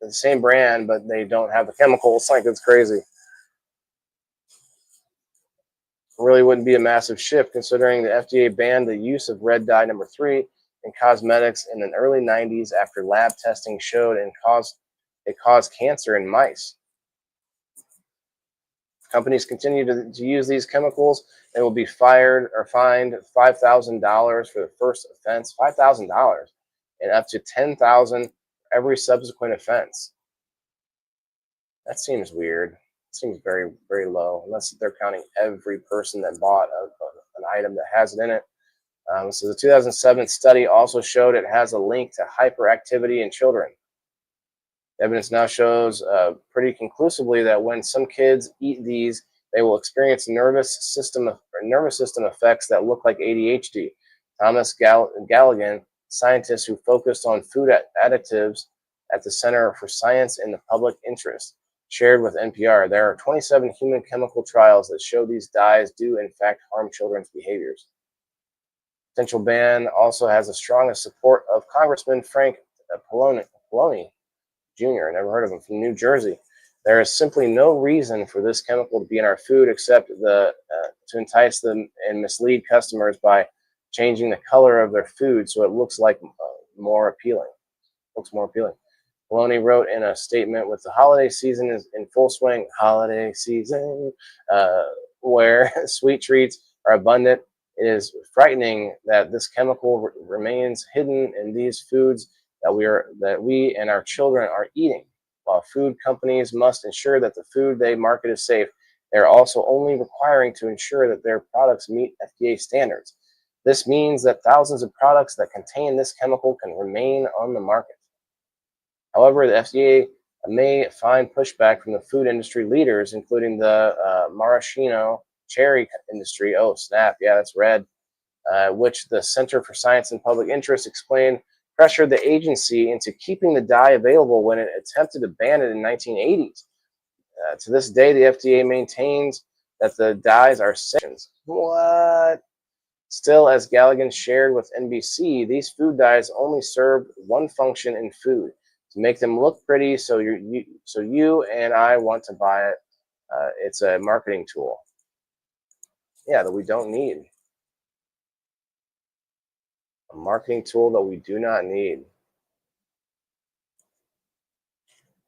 the same brand, but they don't have the chemicals. Like, it's crazy. Really wouldn't be a massive shift considering the FDA banned the use of red dye number 3 in cosmetics in the early 90s after lab testing showed it caused cancer in mice. Companies continue to use these chemicals and will be fired or fined $5,000 for the first offense, $5,000, and up to $10,000 for every subsequent offense. That seems weird. It seems very, very low, unless they're counting every person that bought an item that has it in it. So the 2007 study also showed it has a link to hyperactivity in children. Evidence now shows pretty conclusively that when some kids eat these, they will experience nervous system effects that look like ADHD. Thomas Galligan, scientist who focused on food additives at the Center for Science in the Public Interest, shared with NPR, there are 27 human chemical trials that show these dyes do in fact harm children's behaviors. Potential ban also has the strongest support of Congressman Frank Pallone Jr. Never heard of him, from New Jersey. There is simply no reason for this chemical to be in our food except to entice them and mislead customers by changing the color of their food so it looks like more appealing. Pallone wrote in a statement, with the holiday season is in full swing, where sweet treats are abundant, it is frightening that this chemical remains hidden in these foods that we and our children are eating. While food companies must ensure that the food they market is safe, they are also only requiring to ensure that their products meet FDA standards. This means that thousands of products that contain this chemical can remain on the market. However, the FDA may find pushback from the food industry leaders, including the maraschino cherry industry. Oh, snap. Yeah, that's red. Which the Center for Science and Public Interest explained pressured the agency into keeping the dye available when it attempted to ban it in the 1980s. To this day, the FDA maintains that the dyes are safe. What? Still, as Galligan shared with NBC, these food dyes only serve one function in food: to make them look pretty, so you and I want to buy it. It's a marketing tool. Yeah, that we don't need. A marketing tool that we do not need.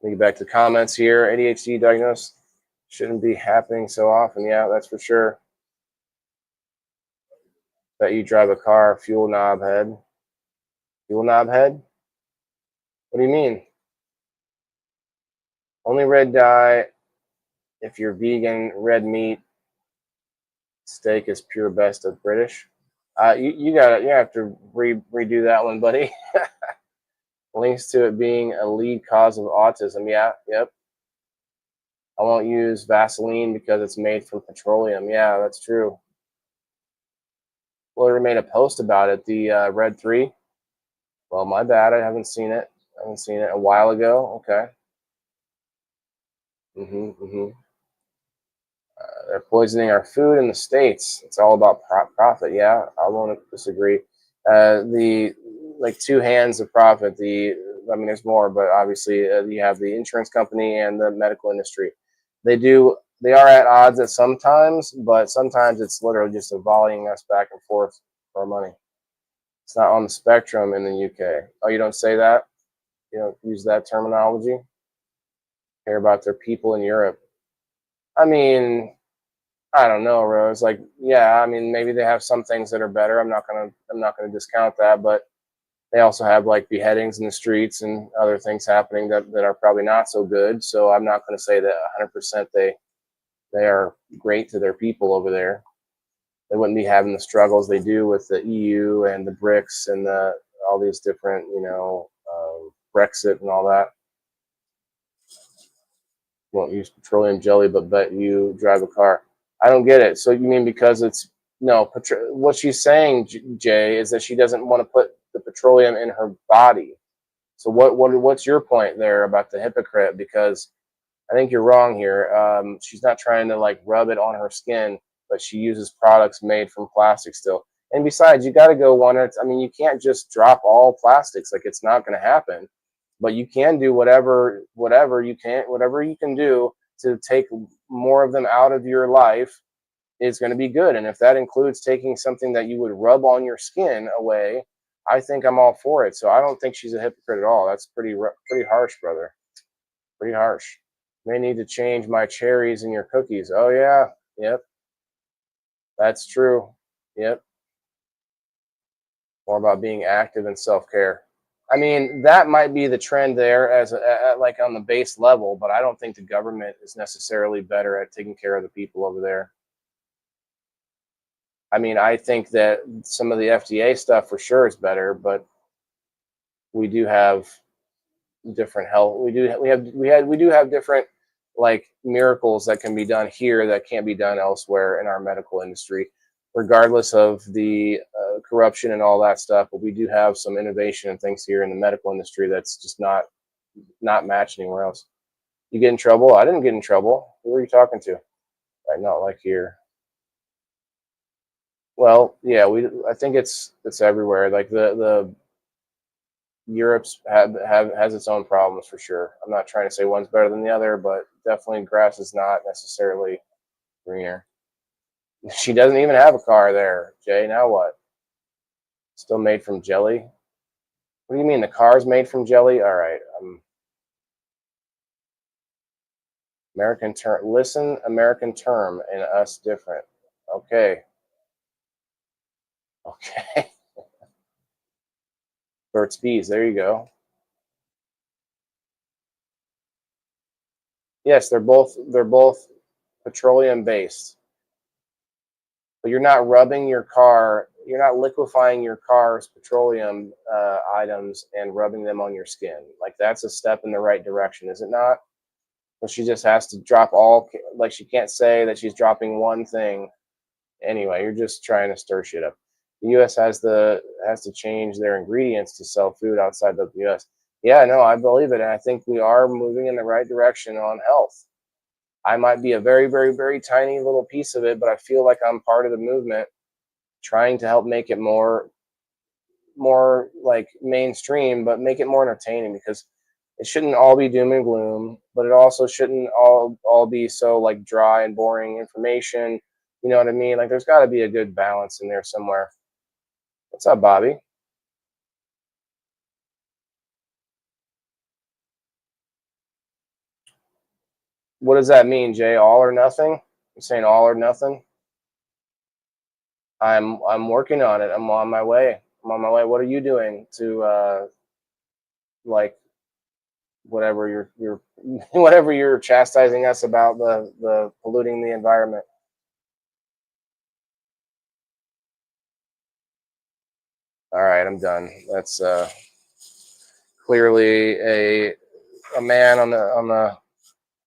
Let me get back to the comments here. ADHD diagnosed shouldn't be happening so often. Yeah, that's for sure. Bet you drive a car, fuel knob head. Fuel knob head? What do you mean? Only red dye if you're vegan. Red meat steak is pure best of British. You have to redo that one, buddy. Links to it being a lead cause of autism. Yeah, yep. I won't use Vaseline because it's made from petroleum. Yeah, that's true. Well, made a post about it. The Red 3. Well, my bad. I haven't seen it. A while ago. Okay. They're poisoning our food in the States. It's all about profit. Yeah, I won't disagree. The like two hands of profit. I mean, there's more, but obviously you have the insurance company and the medical industry. They are at odds at sometimes, but sometimes it's literally just a volleying us back and forth for money. It's not on the spectrum in the UK. Oh, you don't say that? You don't use that terminology? Care about their people in Europe. I mean, I don't know, Rose. Like, yeah, I mean, maybe they have some things that are better. I'm not gonna discount that, but they also have like beheadings in the streets and other things happening that are probably not so good. So I'm not gonna say that 100% they are great to their people over there. They wouldn't be having the struggles they do with the EU and the BRICS and all these different, Brexit and all that. Won't use petroleum jelly, but bet you drive a car. I don't get it. So you mean because it's no? What she's saying, Jay, is that she doesn't want to put the petroleum in her body. So what's your point there about the hypocrite? Because I think you're wrong here. She's not trying to like rub it on her skin, but she uses products made from plastic still. And besides, you got to go one. I mean, you can't just drop all plastics. Like it's not going to happen. But you can do whatever you can do to take more of them out of your life is going to be good. And if that includes taking something that you would rub on your skin away, I think I'm all for it. So I don't think she's a hypocrite at all. That's pretty harsh, brother. Pretty harsh. May need to change my cherries in your cookies. Oh yeah, yep. That's true. Yep. More about being active and self-care. I mean, that might be the trend there as like on the base level, but I don't think the government is necessarily better at taking care of the people over there. I mean, I think that some of the FDA stuff for sure is better, but we do have different health. We do have different like miracles that can be done here that can't be done elsewhere in our medical industry, regardless of the corruption and all that stuff. But we do have some innovation and things here in the medical industry that's just not matched anywhere else. You get in trouble? I didn't get in trouble. Who are you talking to? Right, not like here. Well, yeah, I think it's everywhere. Like the Europe's has its own problems for sure. I'm not trying to say one's better than the other, but definitely grass is not necessarily greener. She doesn't even have a car there, Jay. Now what? Still made from jelly? What do you mean the car's made from jelly? All right. American term. Listen, American term and us different. Okay. Okay. Burt's Bees. There you go. Yes, they're both petroleum based. But you're not rubbing your car. You're not liquefying your car's petroleum items and rubbing them on your skin. Like that's a step in the right direction, is it not? But she just has to drop all. Like she can't say that she's dropping one thing. Anyway, you're just trying to stir shit up. The U.S. has to change their ingredients to sell food outside of the U.S. Yeah, no, I believe it, and I think we are moving in the right direction on health. I might be a very, very, very tiny little piece of it, but I feel like I'm part of the movement, trying to help make it more like mainstream, but make it more entertaining. Because it shouldn't all be doom and gloom, but it also shouldn't all be so like dry and boring information. You know what I mean? Like there's got to be a good balance in there somewhere. What's up, Bobby? What does that mean, Jay? All or nothing? You're saying all or nothing? I'm working on it. I'm on my way. I'm on my way. What are you doing to like whatever you're whatever you're chastising us about the polluting the environment? All right, I'm done. That's clearly a man on the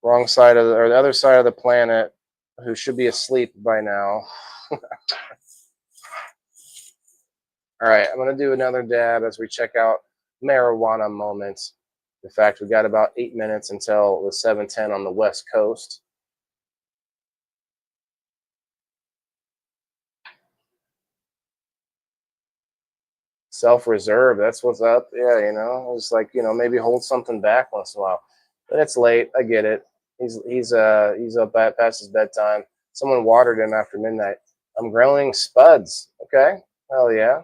wrong side of or the other side of the planet who should be asleep by now. All right, I'm gonna do another dab as we check out marijuana moments. In fact, we got about 8 minutes until the 7:10 on the West Coast. Self-reserve, that's what's up. Yeah, it's like maybe hold something back once in a while. But it's late. I get it. He's up past his bedtime. Someone watered him after midnight. I'm grilling spuds. Okay, hell yeah.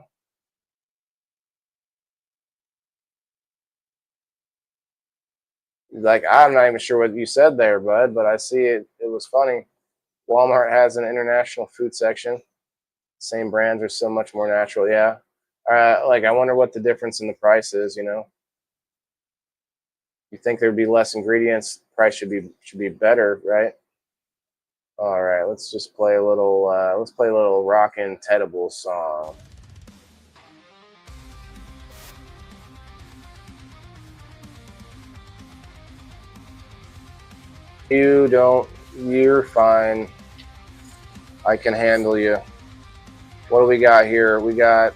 Like I'm not even sure what you said there, bud, but I see it. It was funny. Walmart has an international food section. Same brands are so much more natural. Yeah. Like I wonder what the difference in the price is. You think there'd be less ingredients? Price should be better, right? All right. Let's just play a little. Let's play a little rockin' Tedible song. You're fine. I can handle you. What do we got here? I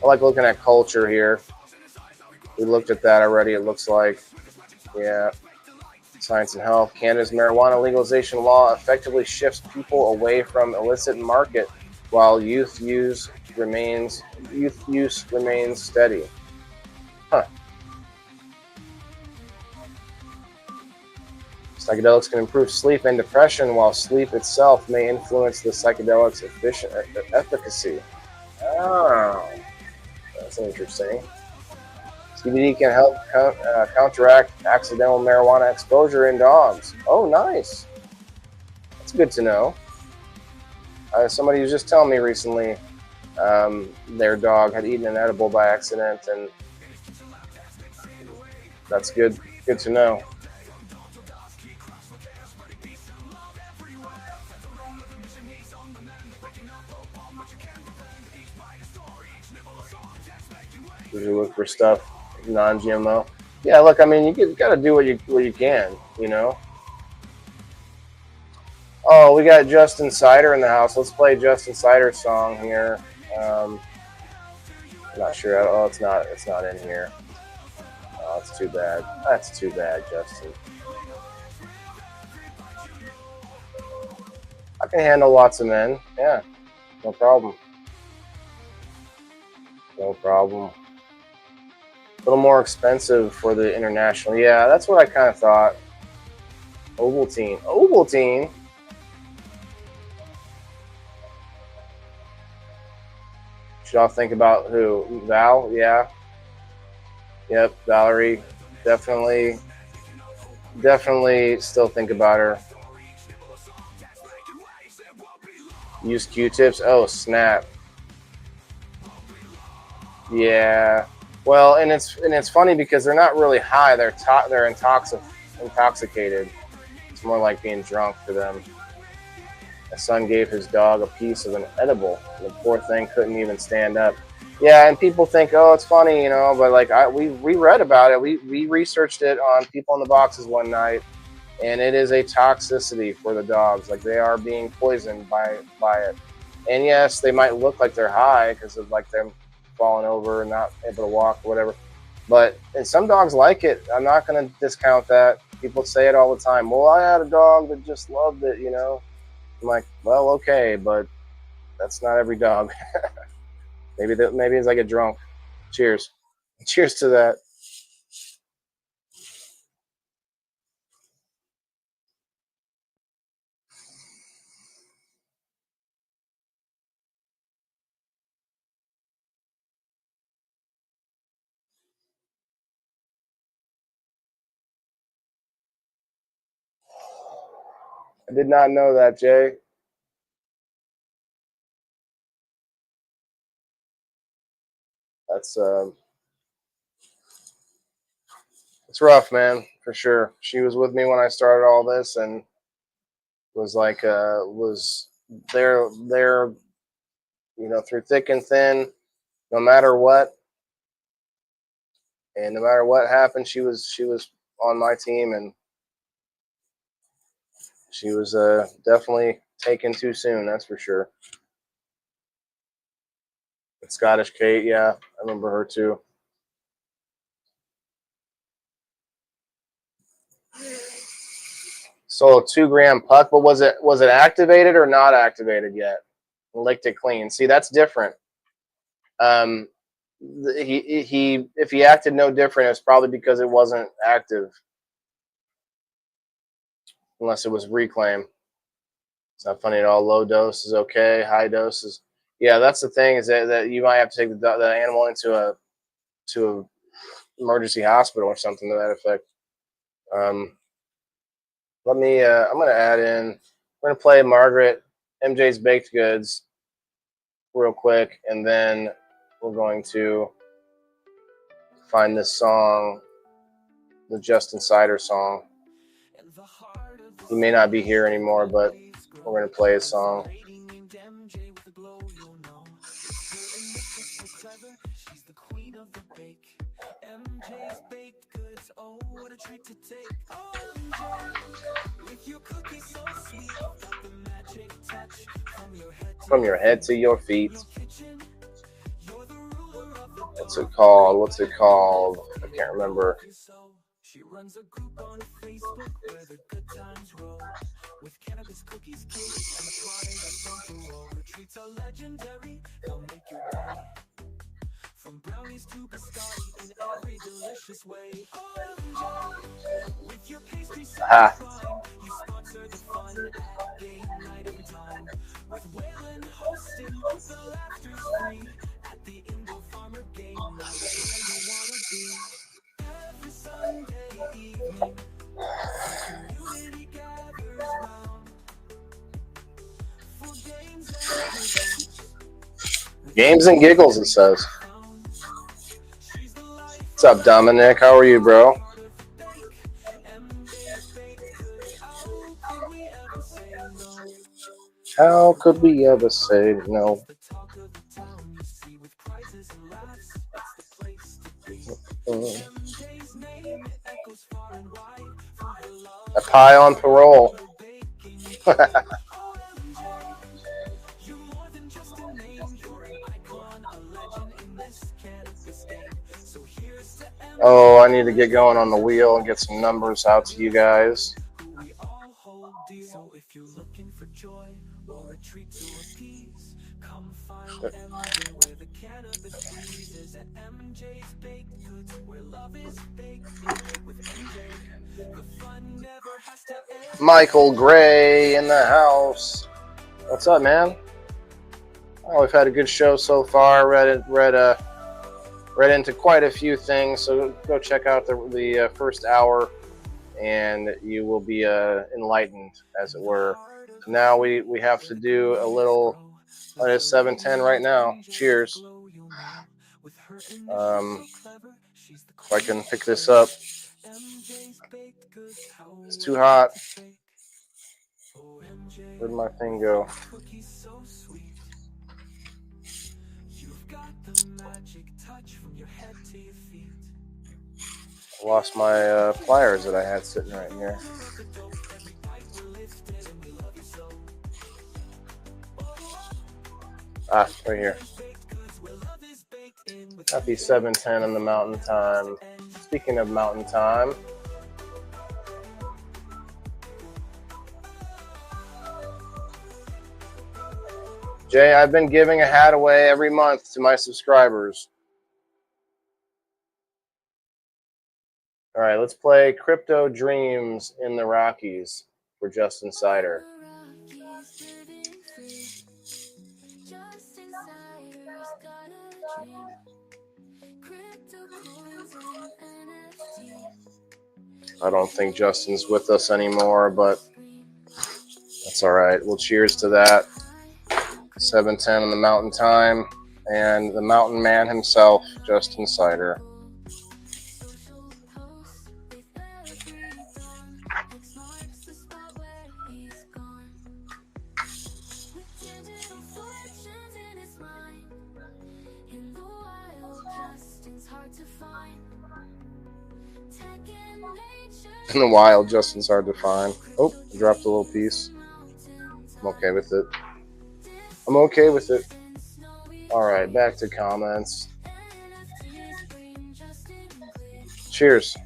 like looking at culture here. We looked at that already, it looks like. Yeah. Science and health. Canada's marijuana legalization law effectively shifts people away from illicit market while youth use remains steady. Huh. Psychedelics can improve sleep and depression, while sleep itself may influence the psychedelic's efficacy. Oh, that's interesting. CBD can help counteract accidental marijuana exposure in dogs. Oh, nice. That's good to know. Somebody was just telling me recently their dog had eaten an edible by accident, and that's good to know. We look for stuff non-GMO. Yeah, look, I mean, you got to do what you can, Oh, we got Justin Cider in the house. Let's play Justin Cider's song here. I'm not sure. Oh, it's not in here. Oh, it's too bad. That's too bad, Justin. I can handle lots of men. Yeah, no problem. No problem. A little more expensive for the international. Yeah, that's what I kind of thought. Ovaltine. Ovaltine? Should all think about who? Val? Yeah. Yep, Valerie. Definitely still think about her. Use Q-tips? Oh, snap. Yeah. Well, and it's funny because they're not really high. They're intoxicated. It's more like being drunk for them. A son gave his dog a piece of an edible. The poor thing couldn't even stand up. Yeah, and people think, oh, it's funny, but like we read about it. We researched it on People in the Boxes one night, and it is a toxicity for the dogs. Like they are being poisoned by it. And yes, they might look like they're high because of like them falling over and not able to walk or whatever. And some dogs like it. I'm not going to discount that. People say it all the time. Well, I had a dog that just loved it, I'm like, well, okay, but that's not every dog. Maybe as I get drunk. Cheers. Cheers to that. I did not know that, Jay. That's it's rough, man, for sure. She was with me when I started all this, and was like was there through thick and thin, no matter what, and no matter what happened, she was on my team, and she was definitely taken too soon, that's for sure. But Scottish Kate, yeah, I remember her too. So a 2-gram puck, but was it activated or not activated yet? Licked it clean. See, that's different. He if he acted no different, it's probably because it wasn't active, unless it was reclaim. It's not funny at all. Low dose is okay. High dose is, yeah. That's the thing, is that you might have to take the animal into a emergency hospital or something to that effect. Let me. I'm gonna add in. We're gonna play Margaret MJ's Baked Goods real quick, and then we're going to find this song, the Justin Sider song. He may not be here anymore, but we're gonna play his song. She's the queen of the bake. MJ's baked goods, oh, what a treat to take. Oh, MJ, with your cookies so sweet, got the magic touch from your head to your feet. What's it called? What's it called? I can't remember. She runs a group on Facebook where the good times roll, with cannabis cookies, cakes, and the party that's on parole. Her treats are legendary, they'll make your day. From brownies to biscotti in every delicious way. Oh, with your pastry crime, you sponsor the fun at game night every time. With Waylon hosting, the laughter's free at the Indoor Farmer game night, where you wanna be. Every Sunday evening, the community gathers round for games and giggles. Games and giggles, it says. What's up, Dominic? How are you, bro? How could we ever say no? A pie on parole. Oh, I need to get going on the wheel and get some numbers out to you guys. So if you're looking for joy or a treat to appease, come find MJ where the cannabis freezes at MJ's Baked Goods, where love is baked in with MJ. The fun never has to end. Michael Gray in the house. What's up, man? Oh, we've had a good show so far. Read into quite a few things, so go check out the first hour, and you will be enlightened, as it were. Now we have to do a little. It is 7:10 right now. Cheers. If I can pick this up. It's too hot. Where'd my thing go? I lost my pliers that I had sitting right here. Ah, right here. Happy 7:10 on the Mountain Time. Speaking of Mountain Time, Jay, I've been giving a hat away every month to my subscribers. All right, let's play Crypto Dreams in the Rockies for Justin Sider. I don't think Justin's with us anymore, but That's all right. Well, cheers to that. 7:10 on the Mountain Time, and the Mountain Man himself, Justin Cider. In the wild, Justin's hard to find. Oh, I dropped a little piece. I'm okay with it. I'm okay with it. All right, back to comments. Cheers.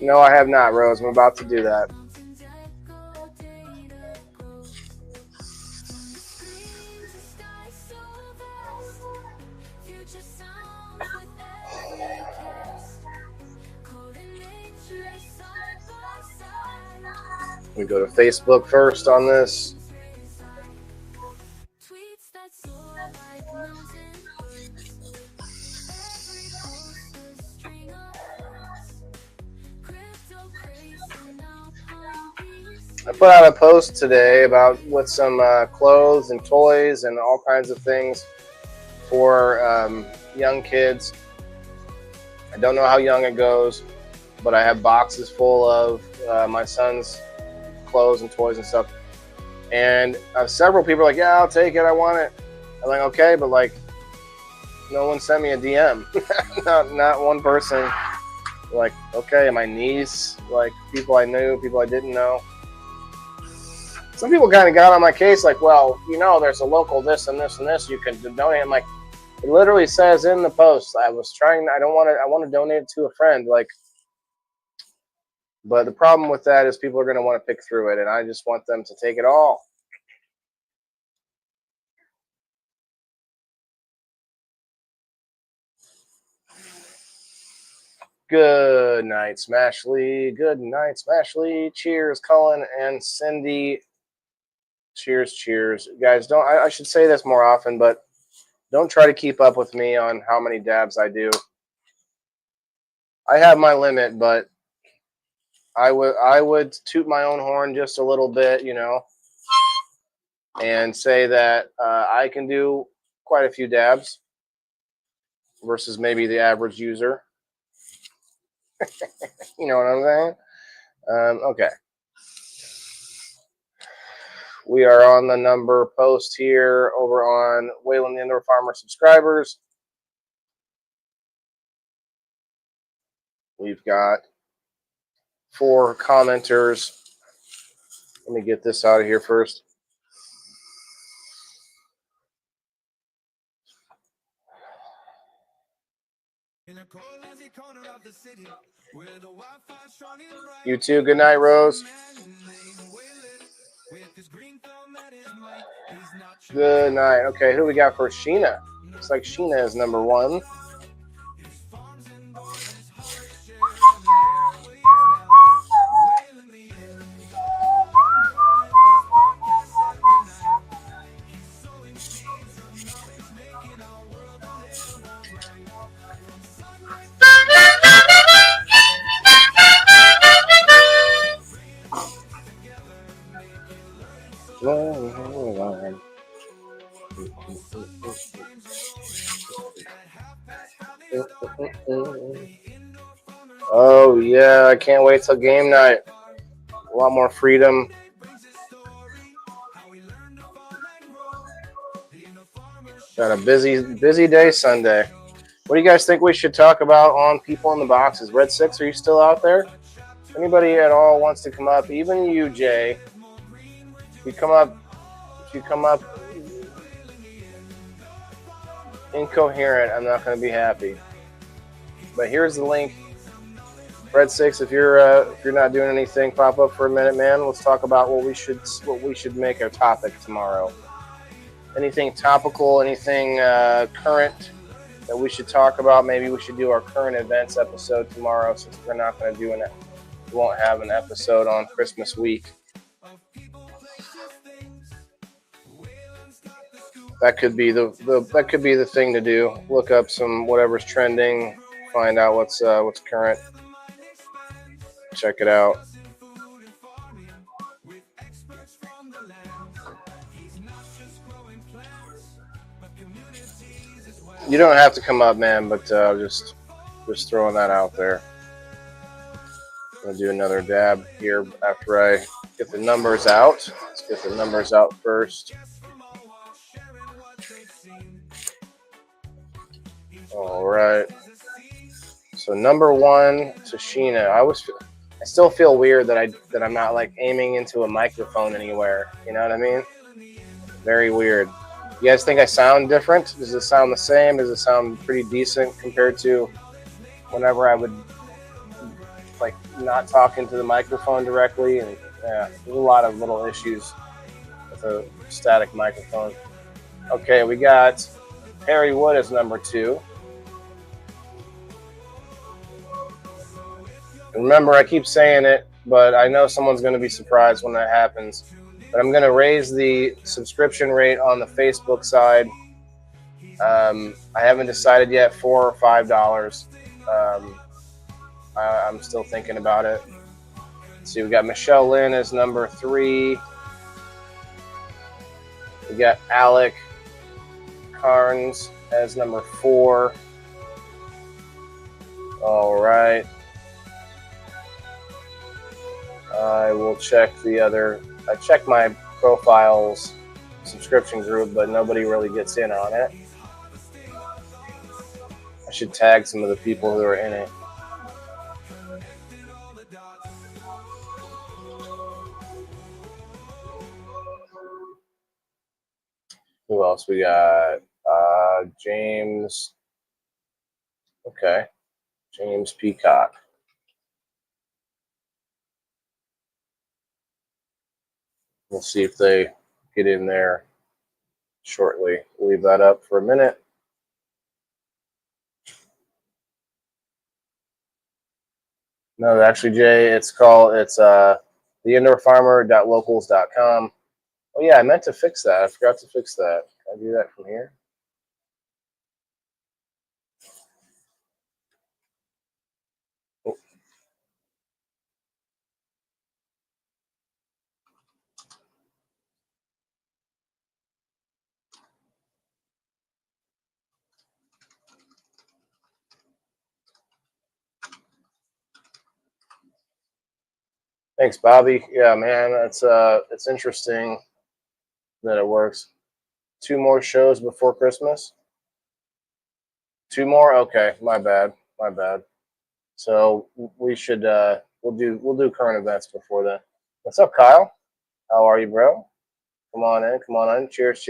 No, I have not, Rose. I'm about to do that. We go to Facebook first on this. I put out a post today about with some clothes and toys and all kinds of things for young kids. I don't know how young it goes, but I have boxes full of my son's clothes and toys and stuff. And several people are like, yeah, I'll take it. I want it. I'm like, okay, but like, no one sent me a DM. not one person. Like, okay, my niece, like people I knew, people I didn't know. Some people kind of got on my case, like, well, you know, there's a local this and this and this you can donate. I'm like, it literally says in the post, I want to donate it to a friend. Like, but the problem with that is people are going to want to pick through it, and I just want them to take it all. Good night, Smashley. Good night, Smashley. Cheers, Cullen and Cindy. Cheers, cheers. Guys, I should say this more often, but don't try to keep up with me on how many dabs I do. I have my limit, but I would toot my own horn just a little bit, you know, and say that I can do quite a few dabs versus maybe the average user. You know what I'm saying? Okay. We are on the number post here over on Wayland the Indoor Farmer subscribers. We've got 4 commenters. Let me get this out of here first. You too. Good night, Rose. Good night. Okay, who we got for Sheena? Looks like Sheena is number 1. Oh yeah, I can't wait till game night. A lot more freedom. Got a busy day Sunday. What do you guys think we should talk about on People in the Boxes? Red 6, are you still out there? Anybody at all wants to come up, even you, Jay. If you come up incoherent, I'm not going to be happy. But here's the link. Red 6, if you're not doing anything, pop up for a minute, man. Let's talk about what we should make our topic tomorrow. Anything topical, anything current that we should talk about. Maybe we should do our current events episode tomorrow, since we're not going to do won't have an episode on Christmas week. That could be the thing to do. Look up some whatever's trending, find out what's current. Check it out. You don't have to come up, man, but just throwing that out there. I'm gonna do another dab here after I get the numbers out. Let's get the numbers out first. All right. So number 1, Tashina. I still feel weird that I'm not like aiming into a microphone anywhere. You know what I mean? Very weird. You guys think I sound different? Does it sound the same? Does it sound pretty decent compared to whenever I would like not talking to the microphone directly? And yeah, there's a lot of little issues with a static microphone. Okay, we got Harry Wood as number 2. Remember, I keep saying it, but I know someone's going to be surprised when that happens. But I'm going to raise the subscription rate on the Facebook side. I haven't decided yet, $4 or $5. I'm still thinking about it. Let's see, we got Michelle Lynn as number 3. We got Alec Carnes as number 4. All right. I will check I check my profiles subscription group, but nobody really gets in on it. I should tag some of the people who are in it. Who else we got? James. Okay. James Peacock. We'll see if they get in there shortly. Leave that up for a minute. No, actually, Jay, it's theindoorfarmer.locals.com. Oh yeah, I meant to fix that. I forgot to fix that. Can I do that from here? Oh. Thanks, Bobby. Yeah, man, it's interesting that it works. 2 more shows before Christmas. 2 more? Okay, my bad. So we should we'll do current events before then. What's up, Kyle? How are you, bro? Come on in. Cheers.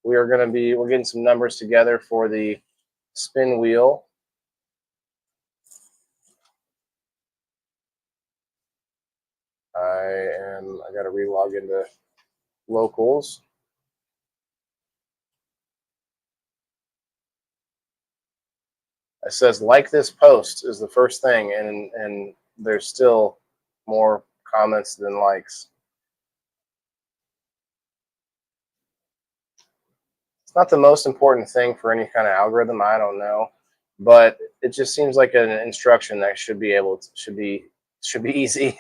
We're getting some numbers together for the spin wheel. I gotta relog into locals. It says like this post is the first thing, and there's still more comments than likes. It's not the most important thing for any kind of algorithm. I don't know, but it just seems like an instruction that should be easy.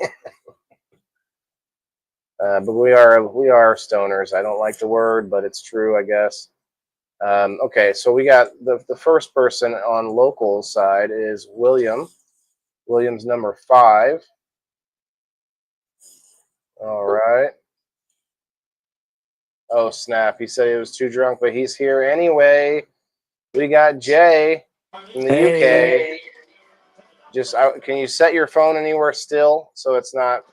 But we are stoners. I don't like the word, but it's true, I guess. Okay, so we got the first person on locals side is William. William's number 5. All right. Oh snap! He said he was too drunk, but he's here anyway. We got Jay in the UK. Just can you set your phone anywhere still so it's not?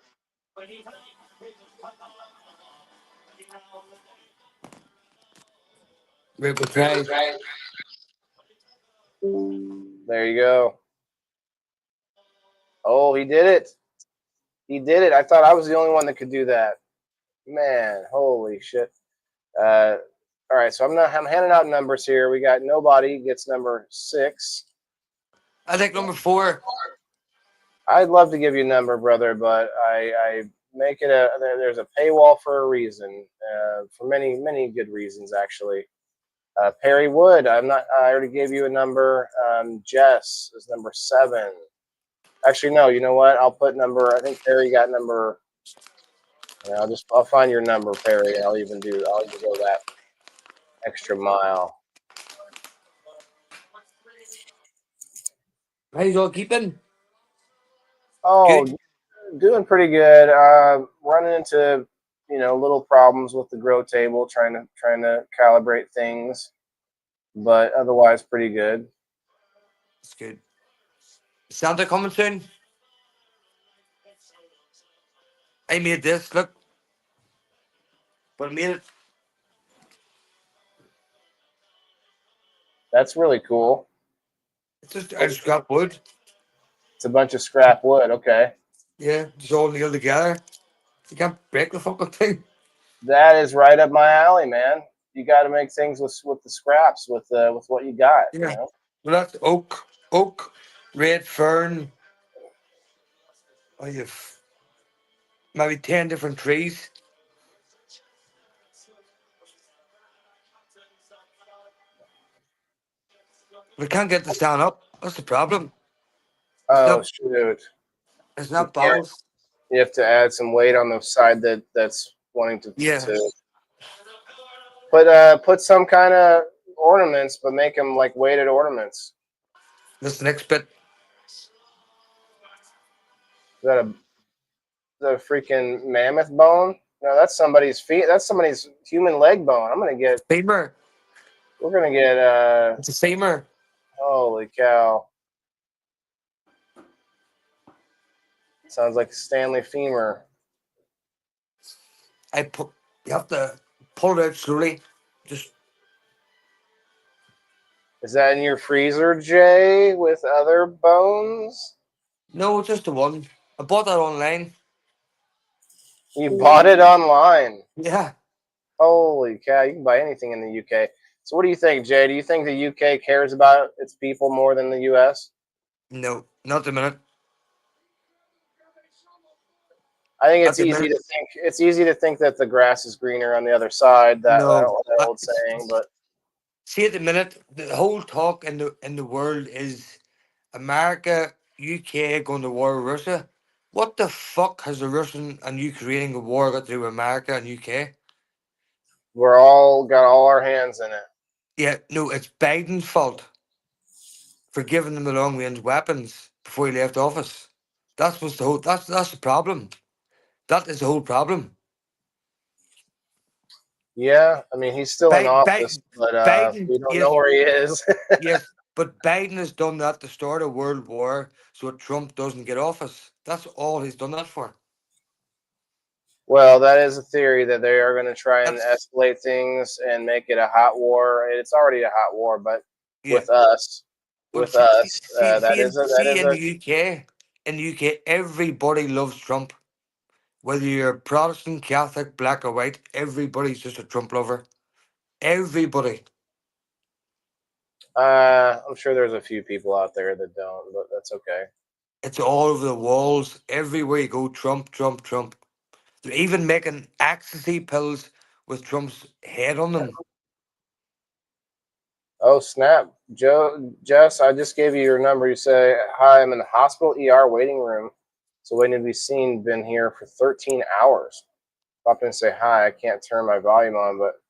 There you go. Oh, he did it. I thought I was the only one that could do that. Man, holy shit. All right, so I'm handing out numbers here. We got nobody gets number 6. I think number 4. I'd love to give you a number, brother, but I make it there's a paywall for a reason, for many good reasons actually. Perry Wood, I already gave you a number. Jess is number 7. Actually, no, you know what? I'll put number. I think Perry got number. Yeah, I'll find your number, Perry. I'll even go that extra mile. How's all keeping? Oh, Good. doing pretty good. Running into little problems with the grow table, trying to calibrate things, but otherwise pretty good. That's good. Santa coming soon? I made this, look. But I made it. That's really cool. It's just I scrap wood. It's a bunch of scrap wood. Okay, Yeah, just all nailed together. You can't break the fucking thing. that is right up my alley, man. You got to make things with the scraps, with what you got. Yeah. You know? Well, that's oak, red fern. Oh, you've maybe 10 different trees. We can't get the stand up. That's the problem. Oh not- shoot! It's not You can't- balanced. You have to add some weight on the side that's wanting to Yeah. to put some kind of ornaments, but make them like weighted ornaments. That's the next bit. Is that a freaking mammoth bone? No, that's somebody's feet. That's somebody's human leg bone. Femur. We're gonna get It's a femur. holy cow. Sounds like a Stanley femur. You have to pull it out slowly. Just Is that in your freezer, Jay, with other bones? no, just the one. I bought that online. You bought it online. Yeah. Holy cow, you can buy anything in the UK. So what do you think, Jay? Do you think the UK cares about its people more than the US? No, not the minute. I think it's Not the easy minute. to think that the grass is greener on the other side. That No. old saying, but See, at the minute, the whole talk in the world is America, UK going to war with Russia. What the fuck has the Russian and Ukrainian war got to do with America and UK? we're all got all our hands in it. Yeah, no, it's Biden's fault for giving them the long range weapons before he left office. That's what's the whole. That's the problem. That is the whole problem. Yeah, I mean he's still in office, but Biden, we don't yes. know where he is. Yes, but Biden has done that to start a world war so Trump doesn't get office. That's all he's done that for. Well, that is a theory that they are going to try and That's- escalate things and make it a hot war. It's already a hot war, but Yeah. with us, Well, with us, that in is a the UK, everybody loves Trump. Whether you're Protestant, Catholic, black or white, everybody's just a Trump lover. Everybody. I'm sure there's a few people out there that don't, but that's okay. It's all over the walls. Everywhere you go, Trump, Trump, Trump. They're even making ecstasy pills with Trump's head on them. Oh snap, Jess, I just gave you your number. You say hi. I'm in the hospital ER waiting room, so waiting to be seen. Been here for 13 hours. Pop in and say hi. I can't turn my volume on, but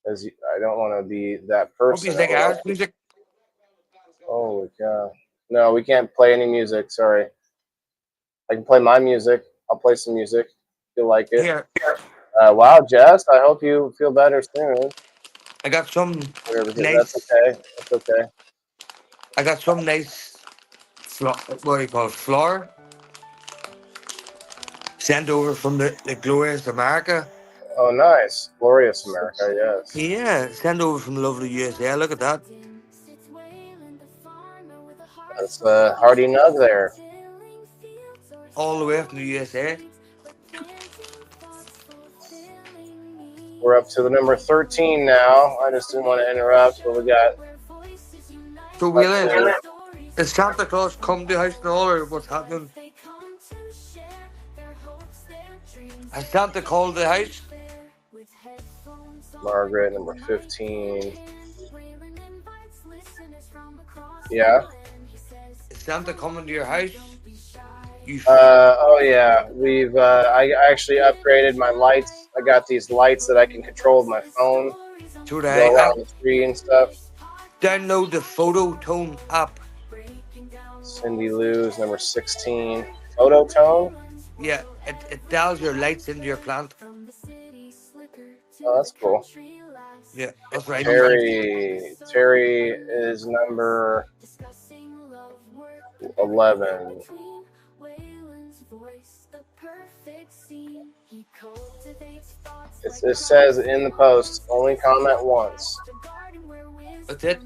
I don't want to be that Hope person. you think Irish music. Holy cow! No, we can't play any music. Sorry. I can play my music. I'll play some music. If you like it. Here, Wow, Jess. I hope you feel better soon. I got some Whatever. nice. That's okay. That's okay. I got some nice. What do you call it? Flour. Sent over from the glorious America. Oh, nice. Glorious America, yes. Yeah, sent over from the lovely USA. Look at that. That's a hearty nug there. All the way from the USA. We're up to the number 13 now. I just didn't want to interrupt, but we got... So, Wheeler, is Santa Claus come to the house and all, or what's happening? Has Santa called the house? Margaret, number 15. Yeah. Is Santa coming to your house? You Oh yeah, we've I actually upgraded my lights. I got these lights that I can control with my phone, should go around the tree and stuff. download the Photo Tone app. Cindy Lou's number 16. Photo Tone. Yeah, it dials your lights into your plant. Oh, that's cool. Yeah, that's what I use. Terry is number 11. It says in the post, only comment once. That's it.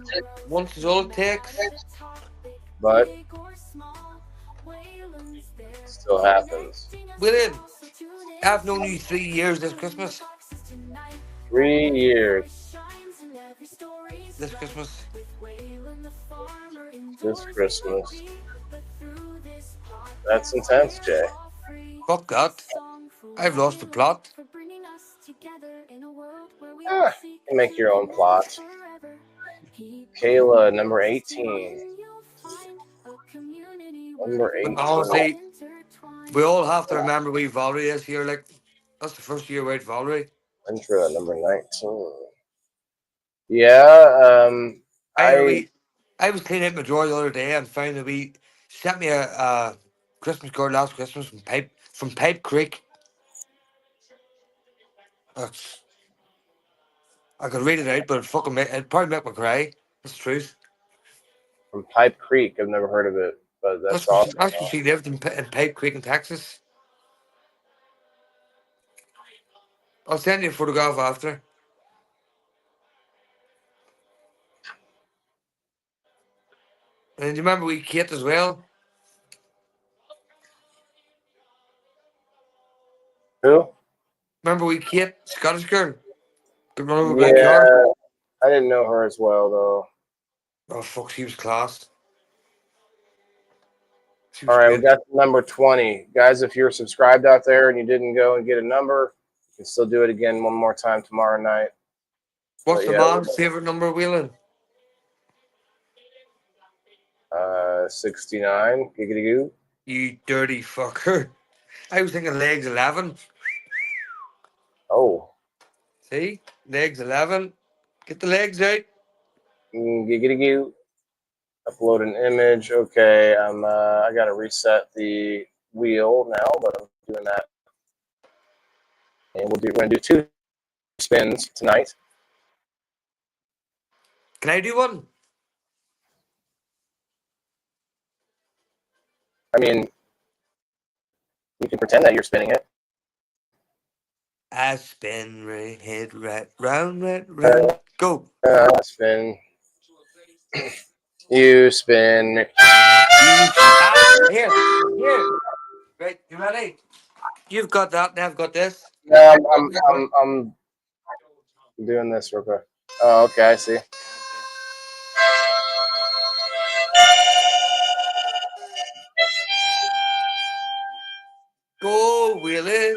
Once is all it takes. But it still happens. William, I've known you 3 years this Christmas. 3 years This Christmas. this Christmas. That's intense, Jay. Fuck that. I've lost the plot. You make your own plot. Kayla, number 18. Number 18. Honestly, we all have to remember we Valerie this year. Like, that's the first year we had Valerie. Intro, number 19. Yeah, I was cleaning out my drawer the other day and found that we sent me a Christmas card last Christmas from Pipe Creek. That's, I could read it out, but it'd probably make me cry. That's the truth. from Pipe Creek. I've never heard of it, but that's awesome. That's where she lived in Pipe Creek in Texas. I'll send you a photograph after. And do you remember we Kate as well? Who? Remember we Kate, Scottish girl? Could run over by a Yeah, car? I didn't know her as well, though. Oh, fuck, she was class. She All was right, we great. got number 20. Guys, if you're subscribed out there and you didn't go and get a number, you can still do it again one more time tomorrow night. What's But the yeah, man's favourite number, Wheeling? 69. Giggity goo. You dirty fucker. I was thinking legs 11. Oh, See? Legs 11. Get the legs out. giggity goo. Upload an image. Okay, I gotta reset the wheel now, but I'm doing that. And we're gonna do 2 spins tonight. Can I do one? I mean, you can pretend that you're spinning it. I spin right, head right, round, go. Spin. You spin. Here. Right, you ready? You've got that, and I've got this. No, I'm doing this real quick. Oh, okay, I see. Go, Willie.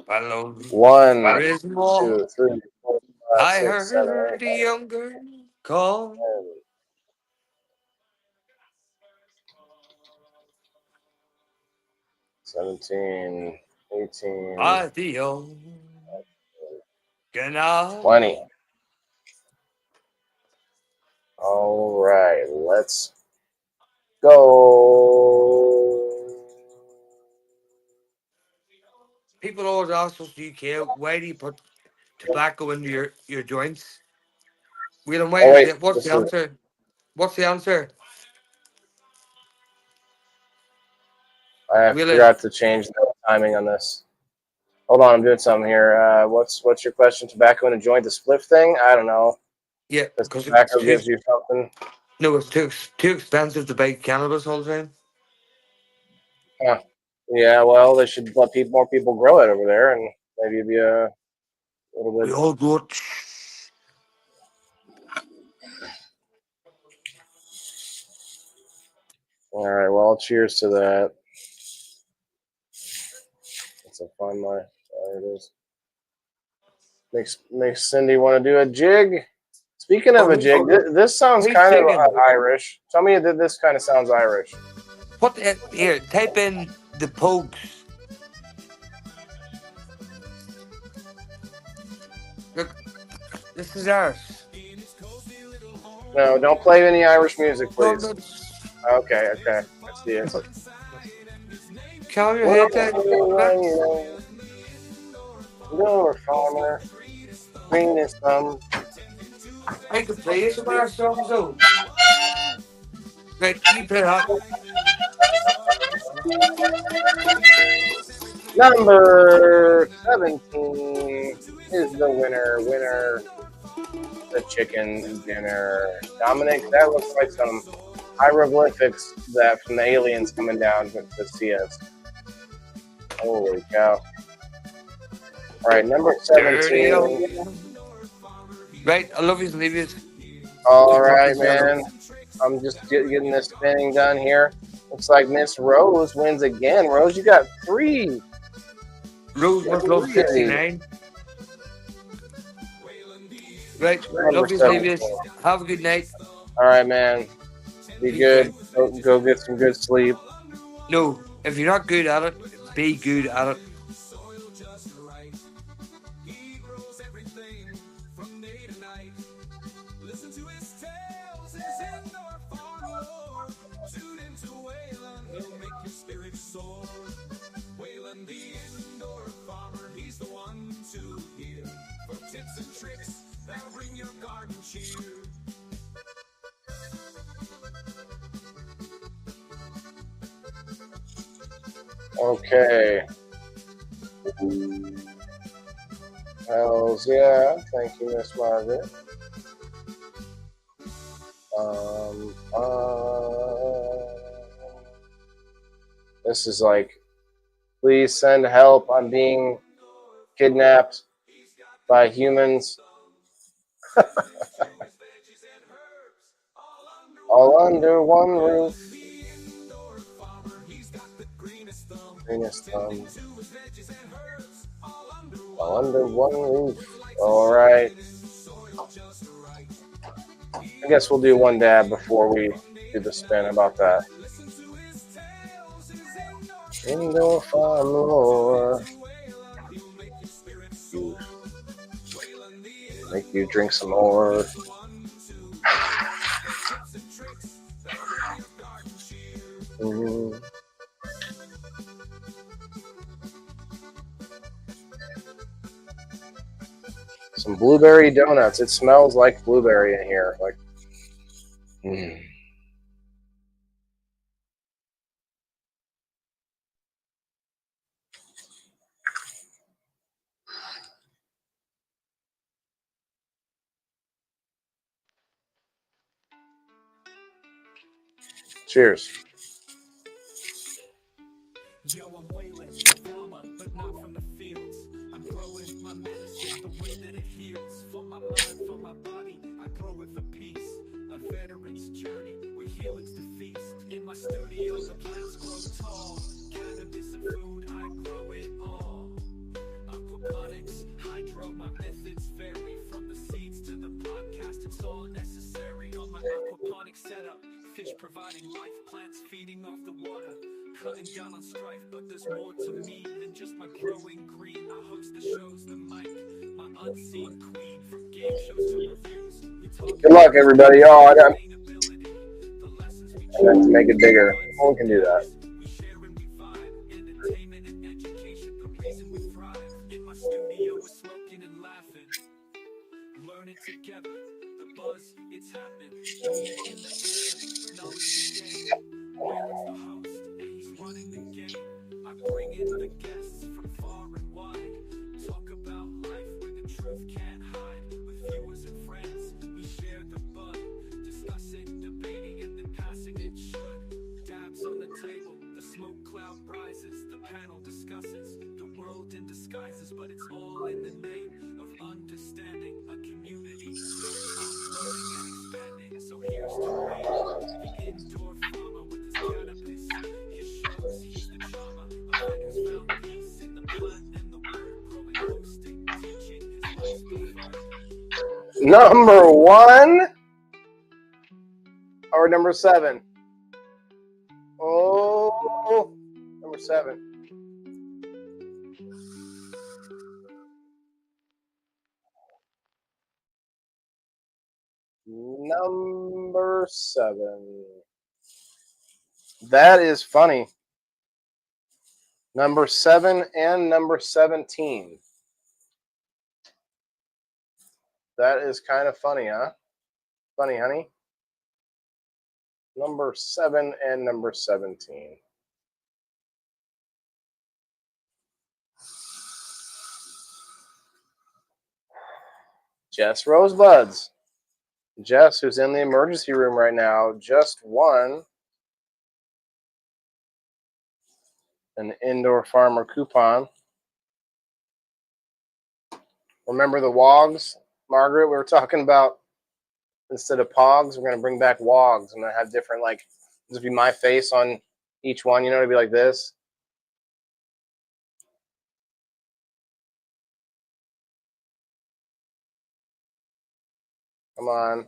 Balloon. 1, There is more. 2, 3, 4, 5, I 6, 7, heard 8, the younger call. 17, 18, Adios. Good night. 20. All right, let's go. People always ask us, do you care? Why do you put tobacco into your joints? Wheeling, why Oh, is wait, it? What's this the is, answer? What's the answer? I Wheeling. forgot to change the timing on this. Hold on, I'm doing something here. What's your question? Tobacco in a joint, the spliff thing? I don't know. Yeah, Because because tobacco gives you something. no, it's too expensive to buy cannabis all the time. Huh. Yeah, well, they should let more people grow it over there, and maybe it'd be a little We bit. all go. All right, well, cheers to that. to find my. There it is. Makes Cindy want to do a jig. Speaking of a jig, this sounds Who's kind of jigging? Irish. Tell me that this kind of sounds Irish. What? Here, type in the Pogues. Look, this is ours. No, don't play any Irish music, please. No, Okay. I see it. calm your head down. Little farmer, green is thumb. I can play some of our songs though. Right, you play that. Number 17 is the winner. The chicken dinner. Dominic, that looks like some hieroglyphics that from the aliens coming down to see us. Holy cow. All right, number 17. Right, I love you, leave you. All right, man. I'm just getting this spinning done here. Looks like Miss Rose wins again. Rose, you got 3. Rose must love 69. Right, love you, leave you. Have a good night. All right, man. Be good. Go get some good sleep. No, if you're not good at it, be good at it. Okay. Hells yeah. Thank you, Miss Margaret. This is like, please send help. I'm being kidnapped by humans. All under one roof. Greenest thumb. All under one roof. All right. I guess we'll do one dab before we do the spin about that. Indoor farm make you drink some more. Some blueberry donuts. It smells like blueberry in here. Like, Cheers. Yo, I'm Waylon, Velma, but not from the fields. I'm growing my medicine the way that it heals. For my mind, for my body, I grow it for peace. A veteran's journey where healing's to feast. In my studio, the plants grow tall. Cannabis and food, I grow it all. Aquaponics, hydro, my methods vary. From the seeds to the podcast, it's all necessary on my aquaponic setup. Fish providing life, plants feeding off the water. Cutting down on strife, but there's more to me than just my growing green. I host the shows, the mic, my unseen queen. From game shows to reviews. Good luck, everybody. Oh, I got to make it bigger. No one can do that. We share and we vibe, entertainment and education, the reason we thrive. In my studio, we're smoking and laughing, learning together. The buzz, it's happening. In the air, knowledge the game. Where's the host? Running the game. I bring in the guests from far and wide. Talk about life where the truth can't hide. With viewers and friends, we share the bud. Discussing, debating, and then passing it should. Dabs on the table, the smoke cloud rises. The panel discusses the world in disguises, but it's all in the name of understanding a community. Learning and expanding. So here's the way. The indoor farmer with his cannabis. He's the trauma of man who's found peace in the blood. Number 1 or number 7? Oh, number 7. Number 7. That is funny. Number 7 and number 17. That is kind of funny, huh? Funny, honey. Number 7 and number 17. Jess Rosebuds. Jess, who's in the emergency room right now, just won an Indoor Farmer coupon. Remember the WOGs, Margaret? We were talking about instead of POGs, we're going to bring back WOGs. I'm going to have different, like, this would be my face on each one. You know, it'd be like this. Come on.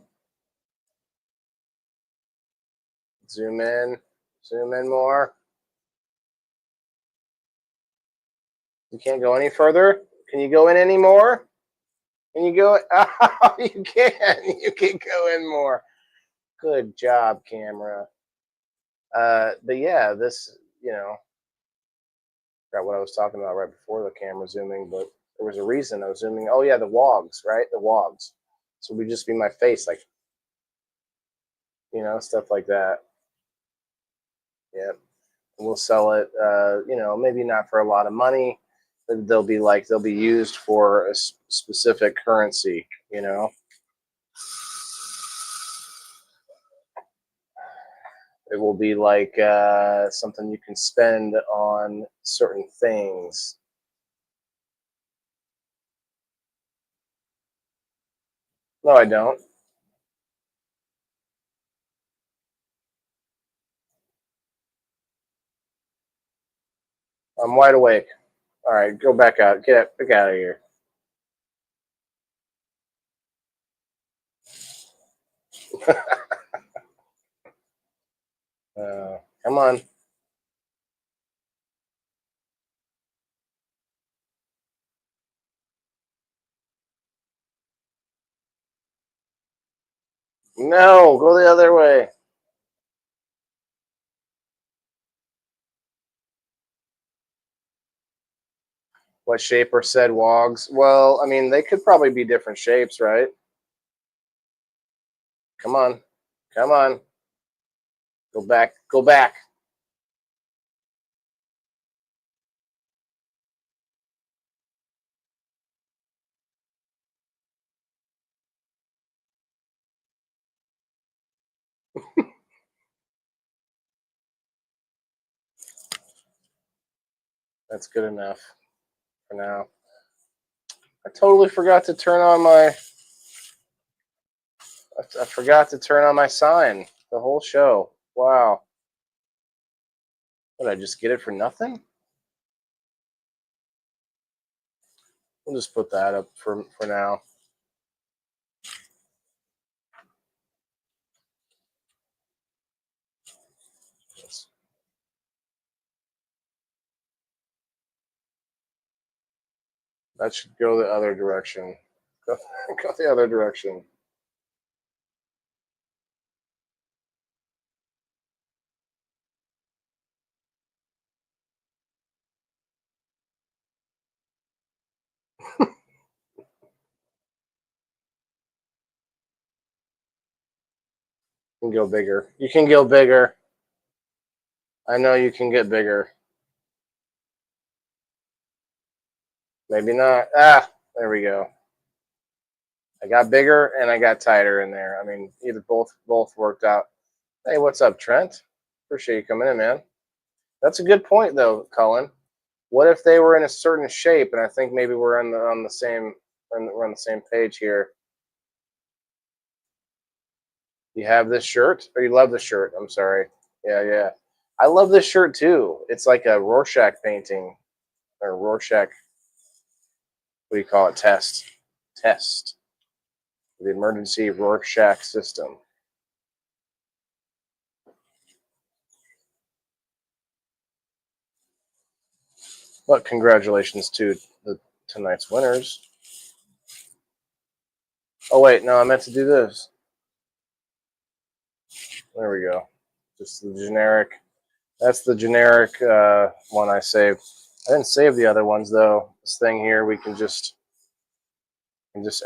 Zoom in more. You can't go any further. Can you go in any more? Can you go? Oh, you can. You can go in more. Good job, camera. But yeah, this, you know, forgot what I was talking about right before the camera zooming, but there was a reason I was zooming. Oh yeah, the WOGs, right? The WOGs. So it would just be my face, like, you know, stuff like that. Yep. We'll sell it, you know, maybe not for a lot of money, but they'll be used for a specific currency, you know. It will be like something you can spend on certain things. No, I don't. I'm wide awake. All right, go back out. Get back out of here. Come on. No, go the other way. What shape are said WOGs? Well, I mean, they could probably be different shapes, right? Come on. Come on. Go back. Go back. That's good enough for now. I totally forgot to turn on my... I forgot to turn on my sign the whole show. Wow. Did I just get it for nothing? We'll just put that up for now. That should go the other direction. Go the other direction. You can go bigger. You can go bigger. I know you can get bigger. Maybe not. Ah, there we go. I got bigger and I got tighter in there. I mean, either both worked out. Hey, what's up, Trent? Appreciate you coming in, man. That's a good point, though, Cullen. What if they were in a certain shape? And I think maybe we're on the same page here. You have this shirt, or you love the shirt? I'm sorry. Yeah. I love this shirt too. It's like a Rorschach painting, or Rorschach. What do you call it? Test. test. The emergency Rorschach system. But congratulations to tonight's winners. Oh wait, no, I meant to do this. There we go. Just the generic. That's the generic one I saved. I didn't save the other ones though. This thing here, we can just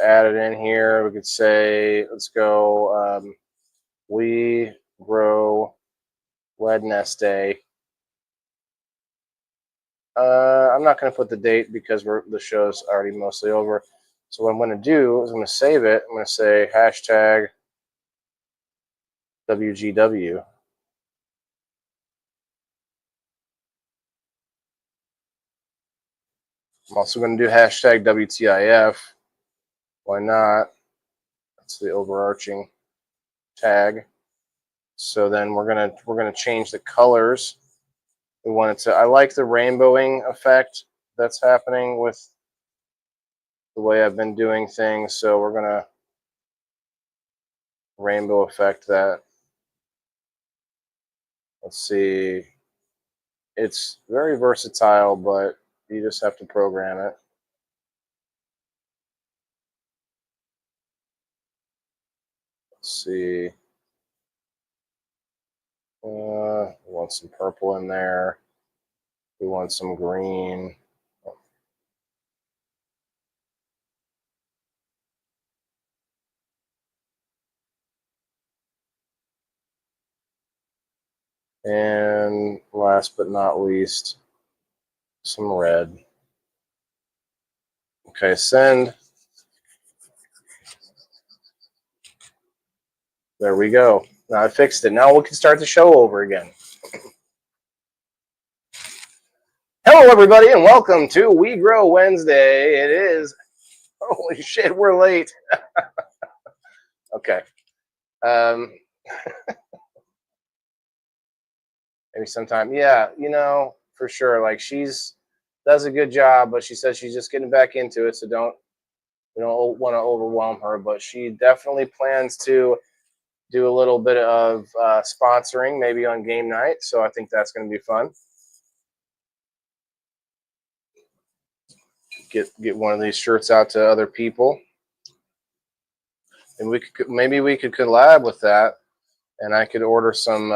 add it in here. We could say, let's go. We grow Wednesday. I'm not going to put the date because the show's already mostly over. So what I'm going to do is I'm going to save it. I'm going to say hashtag WGW. I'm also going to do hashtag WTIF. Why not? That's the overarching tag. So then we're gonna change the colors. We want it to. I like the rainbowing effect that's happening with the way I've been doing things. So we're gonna rainbow effect that. Let's see. It's very versatile, but you just have to program it. Let's see. We want some purple in there. We want some green. And last but not least, some red. Okay, send. There we go. Now I fixed it. Now we can start the show over again. Hello, everybody, and welcome to We Grow Wednesday. It is, holy shit, we're late. Okay. Maybe sometime. Yeah, for sure. Like does a good job, but she says she's just getting back into it, so we don't want to overwhelm her. But she definitely plans to do a little bit of sponsoring, maybe on game night. So I think that's going to be fun. Get one of these shirts out to other people, and maybe we could collab with that, and I could order some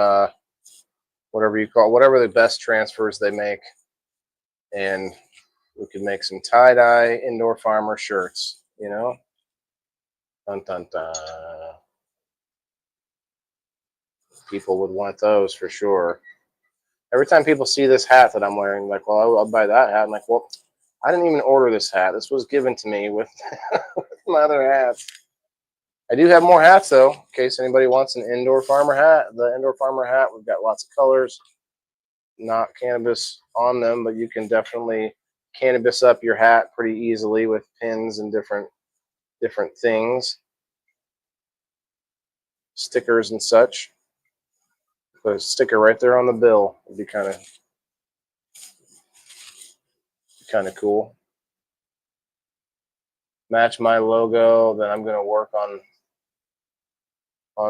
whatever the best transfers they make, and we could make some tie-dye indoor farmer shirts. Dun dun dun. People would want those for sure. Every time people see this hat that I'm wearing, like, well, I'll buy that hat. I'm like, well, I didn't even order this hat. This was given to me with my other hats. I do have more hats, though, in case anybody wants an indoor farmer hat. The indoor farmer hat, we've got lots of colors, not cannabis on them, but you can definitely cannabis up your hat pretty easily with pins and different things, stickers and such. Put a sticker right there on the bill would be kind of cool. Match my logo. Then I'm gonna work on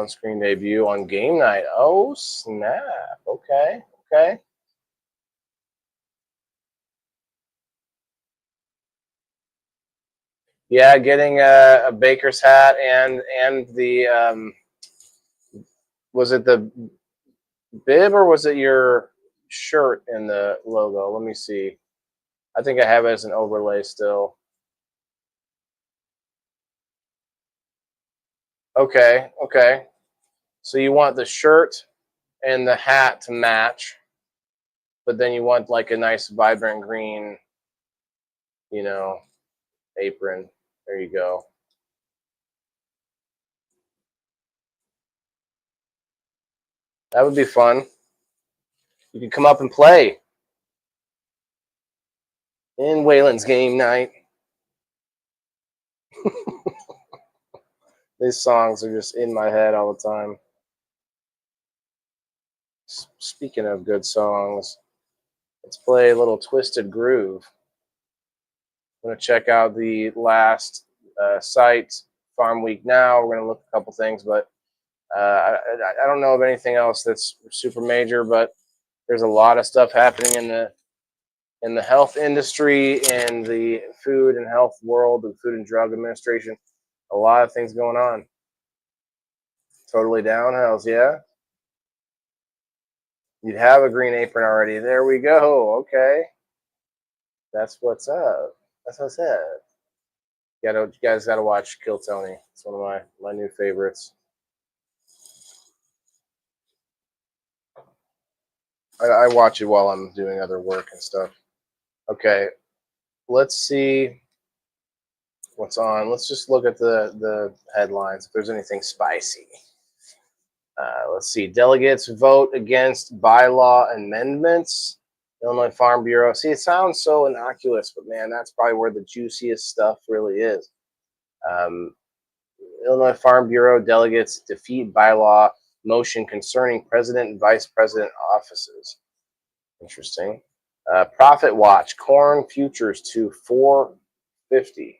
screen debut on game night. Oh snap! Okay. Yeah, getting a baker's hat and the was it the bib or was it your shirt in the logo? Let me see. I think I have it as an overlay still. Okay. So you want the shirt and the hat to match, but then you want like a nice vibrant green, apron. There you go. That would be fun. You can come up and play in Waylon's game night. These songs are just in my head all the time. Speaking of good songs, let's play a little Twisted Groove. I'm going to check out the last site, Farm Week Now. We're going to look at a couple things, but I don't know of anything else that's super major. But there's a lot of stuff happening in the health industry, in the food and health world, the Food and Drug Administration. A lot of things going on. Totally down, hells yeah. You'd have a green apron already. There we go. Okay. That's what's up. That's what's up. You guys gotta watch Kill Tony. It's one of my new favorites. I watch it while I'm doing other work and stuff. Okay. Let's see what's on. Let's just look at the headlines if there's anything spicy. Let's see. Delegates vote against bylaw amendments. Illinois Farm Bureau. See, it sounds so innocuous, but man, that's probably where the juiciest stuff really is. Illinois Farm Bureau delegates defeat bylaw motion concerning president and vice president offices. Interesting. Profit watch. Corn futures to $4.50.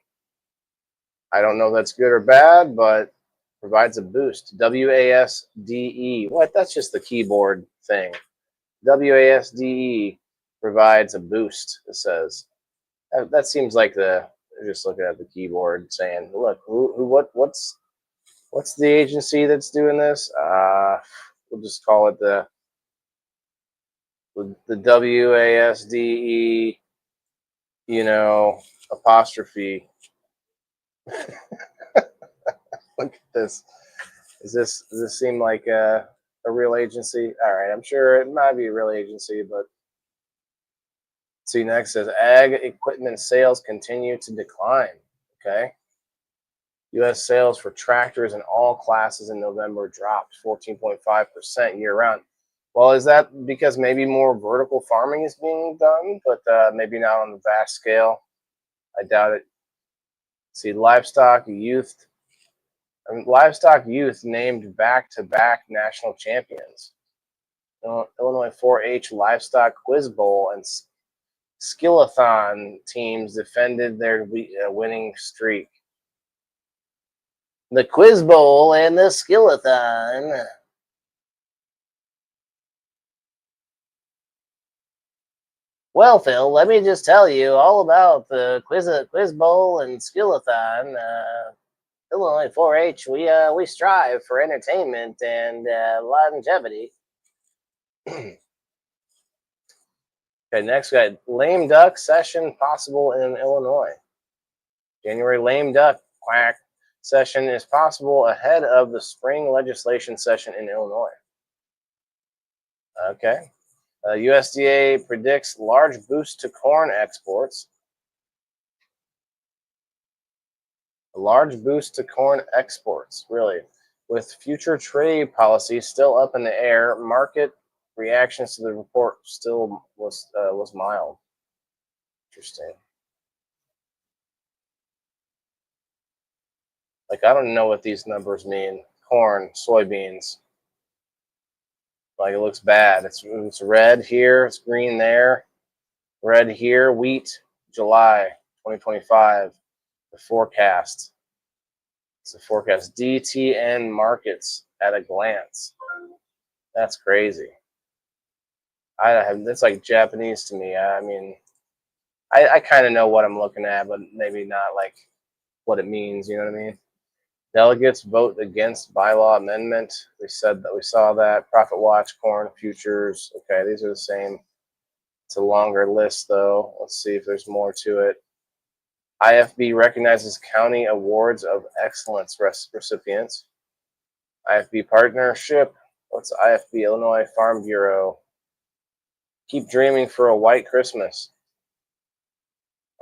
I don't know if that's good or bad, but provides a boost. WASDE. What? That's just the keyboard thing. WASDE provides a boost, it says. That seems like they're just looking at the keyboard saying, look, what's the agency that's doing this? We'll just call it the WASDE, apostrophe. Look at this. Does this seem like a real agency? All right, I'm sure it might be a real agency, but see, next says ag equipment sales continue to decline. Okay. U.S. sales for tractors in all classes in November dropped 14.5% year round. Well, is that because maybe more vertical farming is being done, but maybe not on the vast scale? I doubt it. See, Livestock Youth named back-to-back national champions. Illinois 4-H Livestock Quiz Bowl and Skillathon teams defended their winning streak. The Quiz Bowl and the Skillathon. Well, Phil, let me just tell you all about the Quiz Bowl and Skillathon. Illinois 4-H, we strive for entertainment and longevity. Okay, next we got lame duck session possible in Illinois. January lame duck quack session is possible ahead of the spring legislation session in Illinois. Okay. USDA predicts large boost to corn exports. A large boost to corn exports, really. With future trade policy still up in the air, market reactions to the report still was mild. Interesting. Like, I don't know what these numbers mean. Corn, soybeans. Like, it looks bad. It's red here. It's green there. Red here. Wheat, July 2025. The forecast. It's the forecast. DTN markets at a glance. That's crazy. That's like Japanese to me. I mean, I kind of know what I'm looking at, but maybe not like what it means. You know what I mean? Delegates vote against bylaw amendment. We said that we saw that. Profit watch, corn futures. Okay, these are the same. It's a longer list though. Let's see if there's more to it. IFB recognizes county awards of excellence recipients. IFB partnership. What's IFB? Illinois Farm Bureau. Keep dreaming for a white Christmas.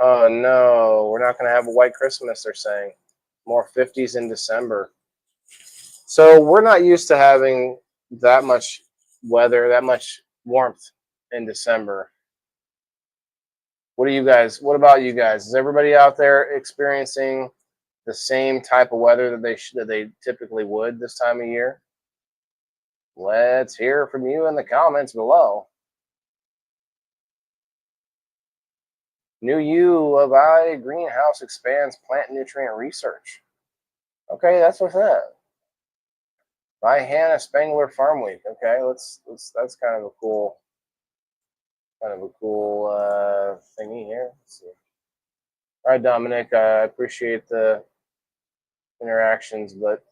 Oh no, we're not going to have a white Christmas, they're saying. More 50s in December. So we're not used to having that much weather, that much warmth in December. What about you guys? Is everybody out there experiencing the same type of weather that they typically would this time of year? Let's hear from you in the comments below. New U of I greenhouse expands plant nutrient research. Okay, that's what's that. By Hannah Spangler Farm Week. Okay, that's kind of a cool thingy here. Let's see. All right, Dominic, I appreciate the interactions, but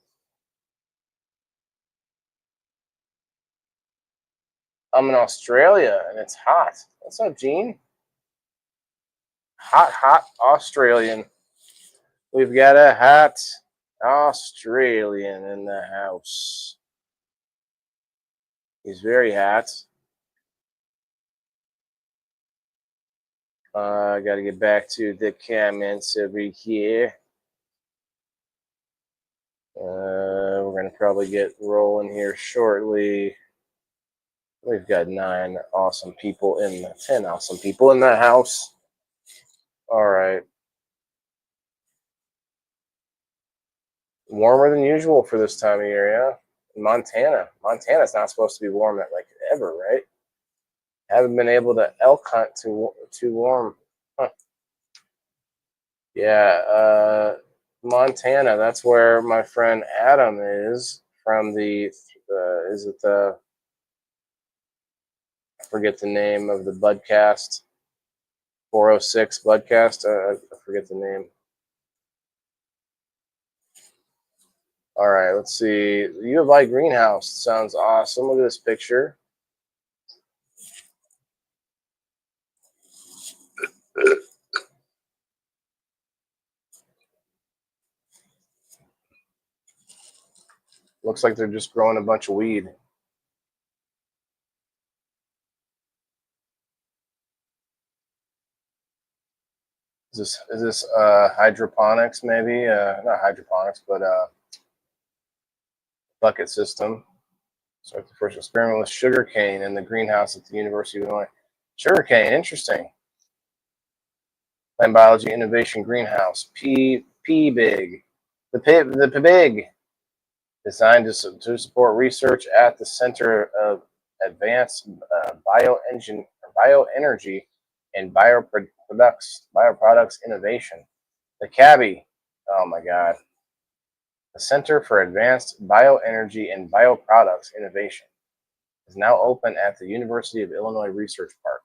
I'm in Australia and it's hot. What's up, Gene? Hot Australian. We've got a hot Australian in the house. He's very hot. I got to get back to the comments over here. We're going to probably get rolling here shortly. We've got 10 awesome people in the house. All right. Warmer than usual for this time of year, yeah. Montana. Montana's not supposed to be warm at like ever, right? Haven't been able to elk hunt too warm. Huh. Yeah, Montana. That's where my friend Adam is from the. I forget the name of the Budcast. 406 Budcast. I forget the name. All right, let's see. U of I greenhouse sounds awesome. Look at this picture. Looks like they're just growing a bunch of weed. Is this hydroponics maybe? Not hydroponics, but bucket system. Start the first experiment with sugarcane in the greenhouse at the University of Illinois. Sugarcane, interesting. Plant Biology Innovation Greenhouse, PBIG. The PBIG, designed to support research at the Center of Advanced Bioenergy and Bioproducts Innovation. The CABI, oh my God. The Center for Advanced Bioenergy and Bioproducts Innovation is now open at the University of Illinois Research Park.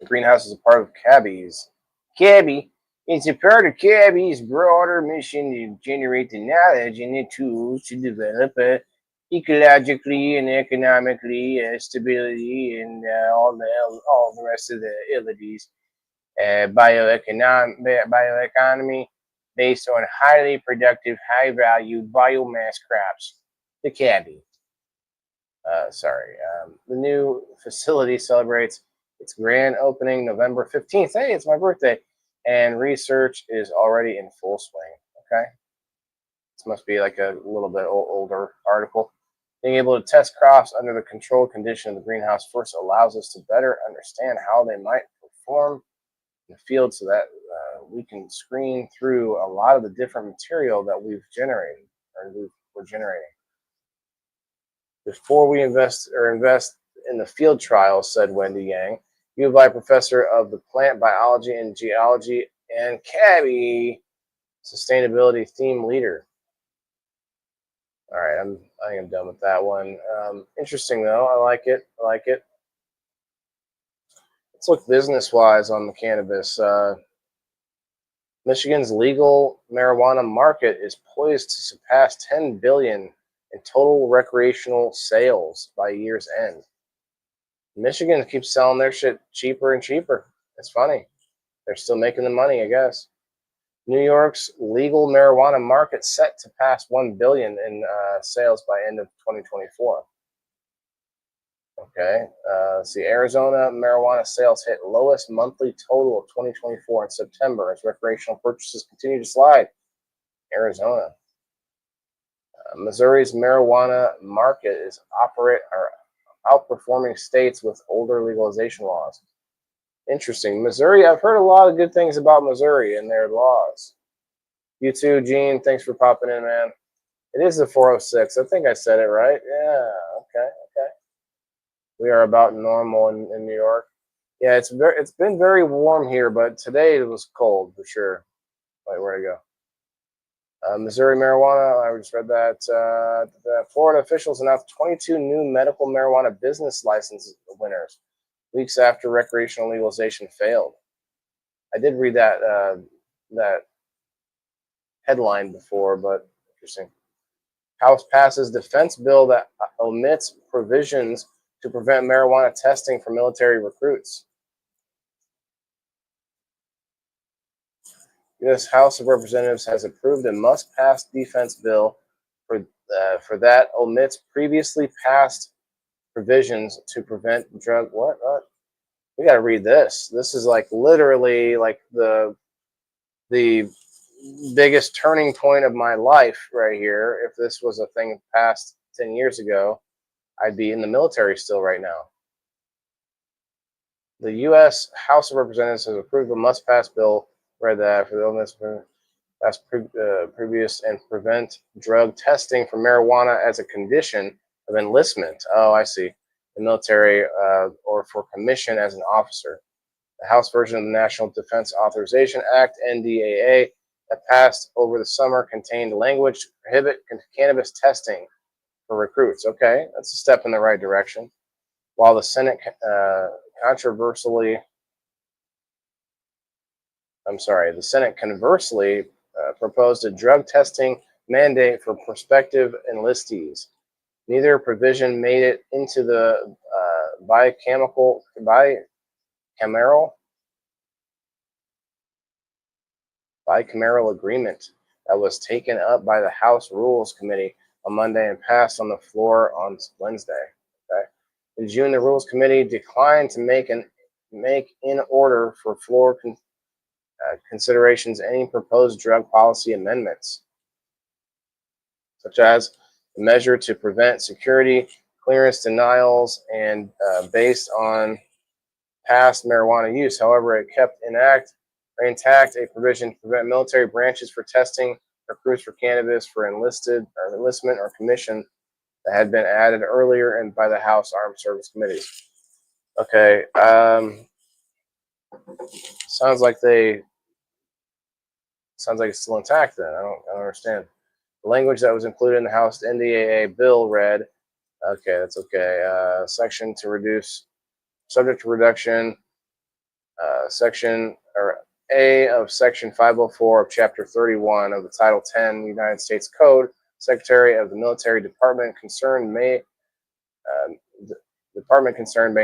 The greenhouse is a part of CABI's. CABI is a part of CABI's broader mission to generate the knowledge and the tools to develop ecologically and economically stability and all the rest of the abilities bioeconomy based on highly productive, high-value biomass crops. The CABI. The new facility celebrates its grand opening November 15th. Hey, it's my birthday. And research is already in full swing. Okay. This must be like a little bit older article. Being able to test crops under the controlled condition of the greenhouse first allows us to better understand how they might perform in the field so that we can screen through a lot of the different material that we're generating. Before we invest in the field trials, said Wendy Yang, U of I professor of the plant biology and geology and CABI sustainability theme leader. All right, I think I'm done with that one. Interesting though, I like it. Let's look business-wise on the cannabis. Michigan's legal marijuana market is poised to surpass $10 billion in total recreational sales by year's end. Michigan keeps selling their shit cheaper and cheaper. It's funny. They're still making the money, I guess. New York's legal marijuana market set to pass $1 billion in sales by end of 2024. Okay, let's see. Arizona marijuana sales hit lowest monthly total of 2024 in September as recreational purchases continue to slide. Arizona. Missouri's marijuana market is outperforming states with older legalization laws. Interesting. Missouri, I've heard a lot of good things about Missouri and their laws. You too, Gene. Thanks for popping in, man. It is the 406. I think I said it right. Yeah, okay. We are about normal in New York. Yeah, it's been very warm here, but today it was cold for sure. Wait, where'd it go? Missouri marijuana. I just read that. The Florida officials announced 22 new medical marijuana business license winners weeks after recreational legalization failed. I did read that headline before, but interesting. House passes defense bill that omits provisions to prevent marijuana testing for military recruits. U.S. House of Representatives has approved a must-pass defense bill for that omits previously passed provisions to prevent drug. What? We got to read this. This is like literally like the biggest turning point of my life right here. If this was a thing passed 10 years ago, I'd be in the military still right now. The U.S. House of Representatives has approved a must-pass bill for the illness previous and prevent drug testing for marijuana as a condition of enlistment. Oh, I see. The military or for commission as an officer. The House version of the National Defense Authorization Act, NDAA, that passed over the summer contained language to prohibit cannabis testing for recruits. Okay, that's a step in the right direction. While the Senate conversely proposed a drug testing mandate for prospective enlistees. Neither provision made it into the bicameral agreement that was taken up by the House Rules Committee on Monday and passed on the floor on Wednesday. Okay. In June, the Rules Committee declined to make in order for floor considerations any proposed drug policy amendments, such as the measure to prevent security clearance denials and based on past marijuana use. However, it kept intact a provision to prevent military branches for testing recruits for cannabis for enlistment or commission that had been added earlier and by the House Armed Service Committee. Okay, sounds like it's still intact. Then I don't understand. The language that was included in the House NDAA bill read, okay, that's okay. Section to reduce, subject to reduction, section or A of Section 504 of Chapter 31 of the Title 10 United States Code. Secretary of the Military Department concerned may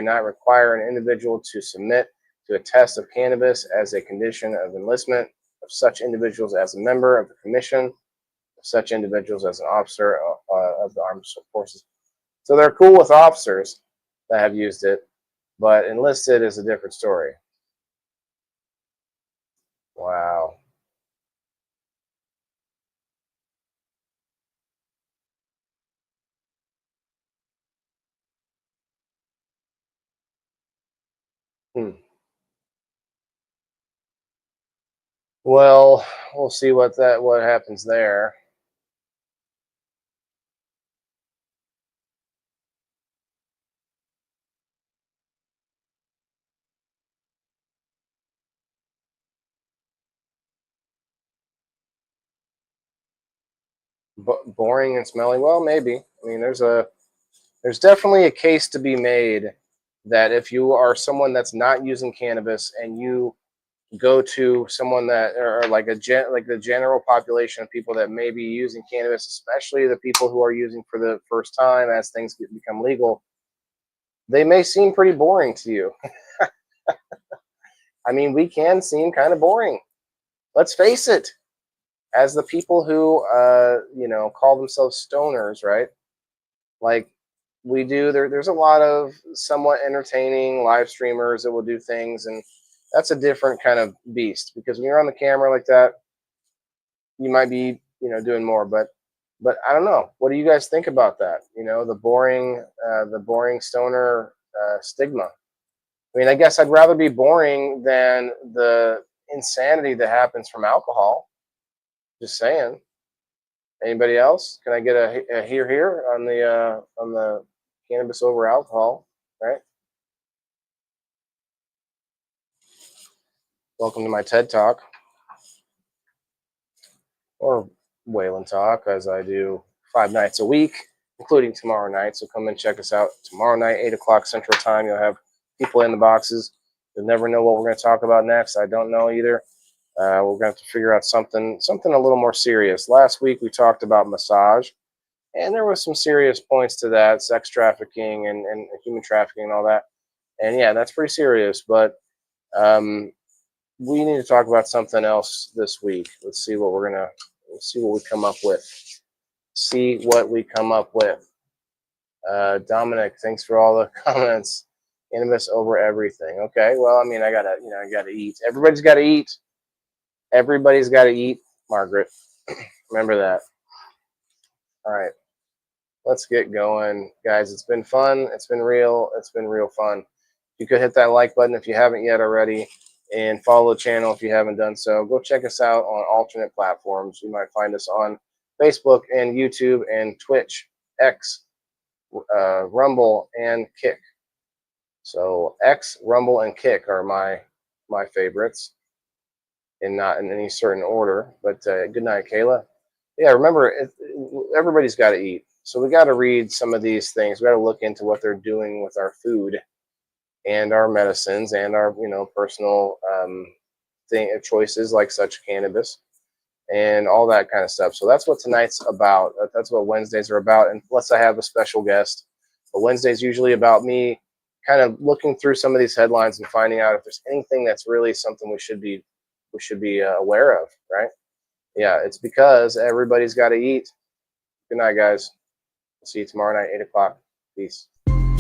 not require an individual to submit to a test of cannabis as a condition of enlistment of such individuals as a member of the commission, of such individuals as an officer of the armed forces. So they're cool with officers that have used it, but enlisted is a different story. Wow. Well, we'll see what happens there. Boring and smelly. Well, maybe. I mean, there's definitely a case to be made that if you are someone that's not using cannabis and you go to someone that or like the general population of people that may be using cannabis, especially the people who are using for the first time as things become legal, they may seem pretty boring to you. I mean, we can seem kind of boring. Let's face it. As the people who call themselves stoners, right? Like we do, there's a lot of somewhat entertaining live streamers that will do things, and that's a different kind of beast because when you're on the camera like that, you might be doing more. But I don't know. What do you guys think about that? The boring stoner stigma. I mean, I guess I'd rather be boring than the insanity that happens from alcohol. Just saying. Anybody else? Can I get a here on the cannabis over alcohol? Right? Welcome to my TED Talk, or Wayland Talk, as I do 5 nights a week, including tomorrow night. So come and check us out tomorrow night, 8 o'clock Central Time. You'll have people in the boxes. You'll never know what we're going to talk about next. I don't know either. We're going to have to figure out something a little more serious. Last week we talked about massage, and there was some serious points to that, sex trafficking and human trafficking and all that. And yeah, that's pretty serious, but we need to talk about something else this week. Let's see what we come up with. See what we come up with. Dominic, thanks for all the comments. Cannabis over everything. Okay, well, I mean, I gotta eat. Everybody's got to eat. Everybody's got to eat, Margaret. Remember that. All right, let's get going, guys. It's been fun. It's been real. It's been real fun. You could hit that like button if you haven't yet already, and follow the channel if you haven't done so. Go check us out on alternate platforms. You might find us on Facebook and YouTube and Twitch, X, Rumble, and Kick. So X, Rumble, and Kick are my favorites, and not in any certain order. But good night, Kayla. Yeah, remember, everybody's got to eat. So we got to read some of these things. We got to look into what they're doing with our food and our medicines and our, personal choices like such cannabis and all that kind of stuff. So that's what tonight's about. That's what Wednesdays are about, unless I have a special guest. But Wednesday's usually about me kind of looking through some of these headlines and finding out if there's anything that's really something we should be aware of, right? Yeah, it's because everybody's got to eat. Good night, guys. See you tomorrow night, 8 o'clock. Peace.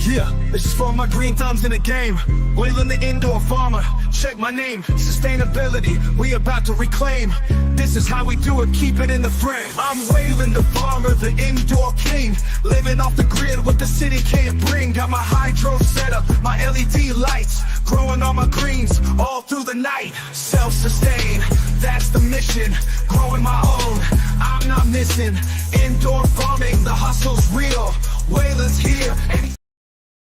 Yeah, this is for my green thumbs in the game. Wayland the indoor farmer, check my name. Sustainability, we about to reclaim. This is how we do it, keep it in the frame. I'm Wayland the farmer, the indoor king. Living off the grid, what the city can't bring. Got my hydro setup, my LED lights. Growing all my greens, all through the night. Self-sustain, that's the mission. Growing my own, I'm not missing. Indoor farming, the hustle's real. Wayland's here, and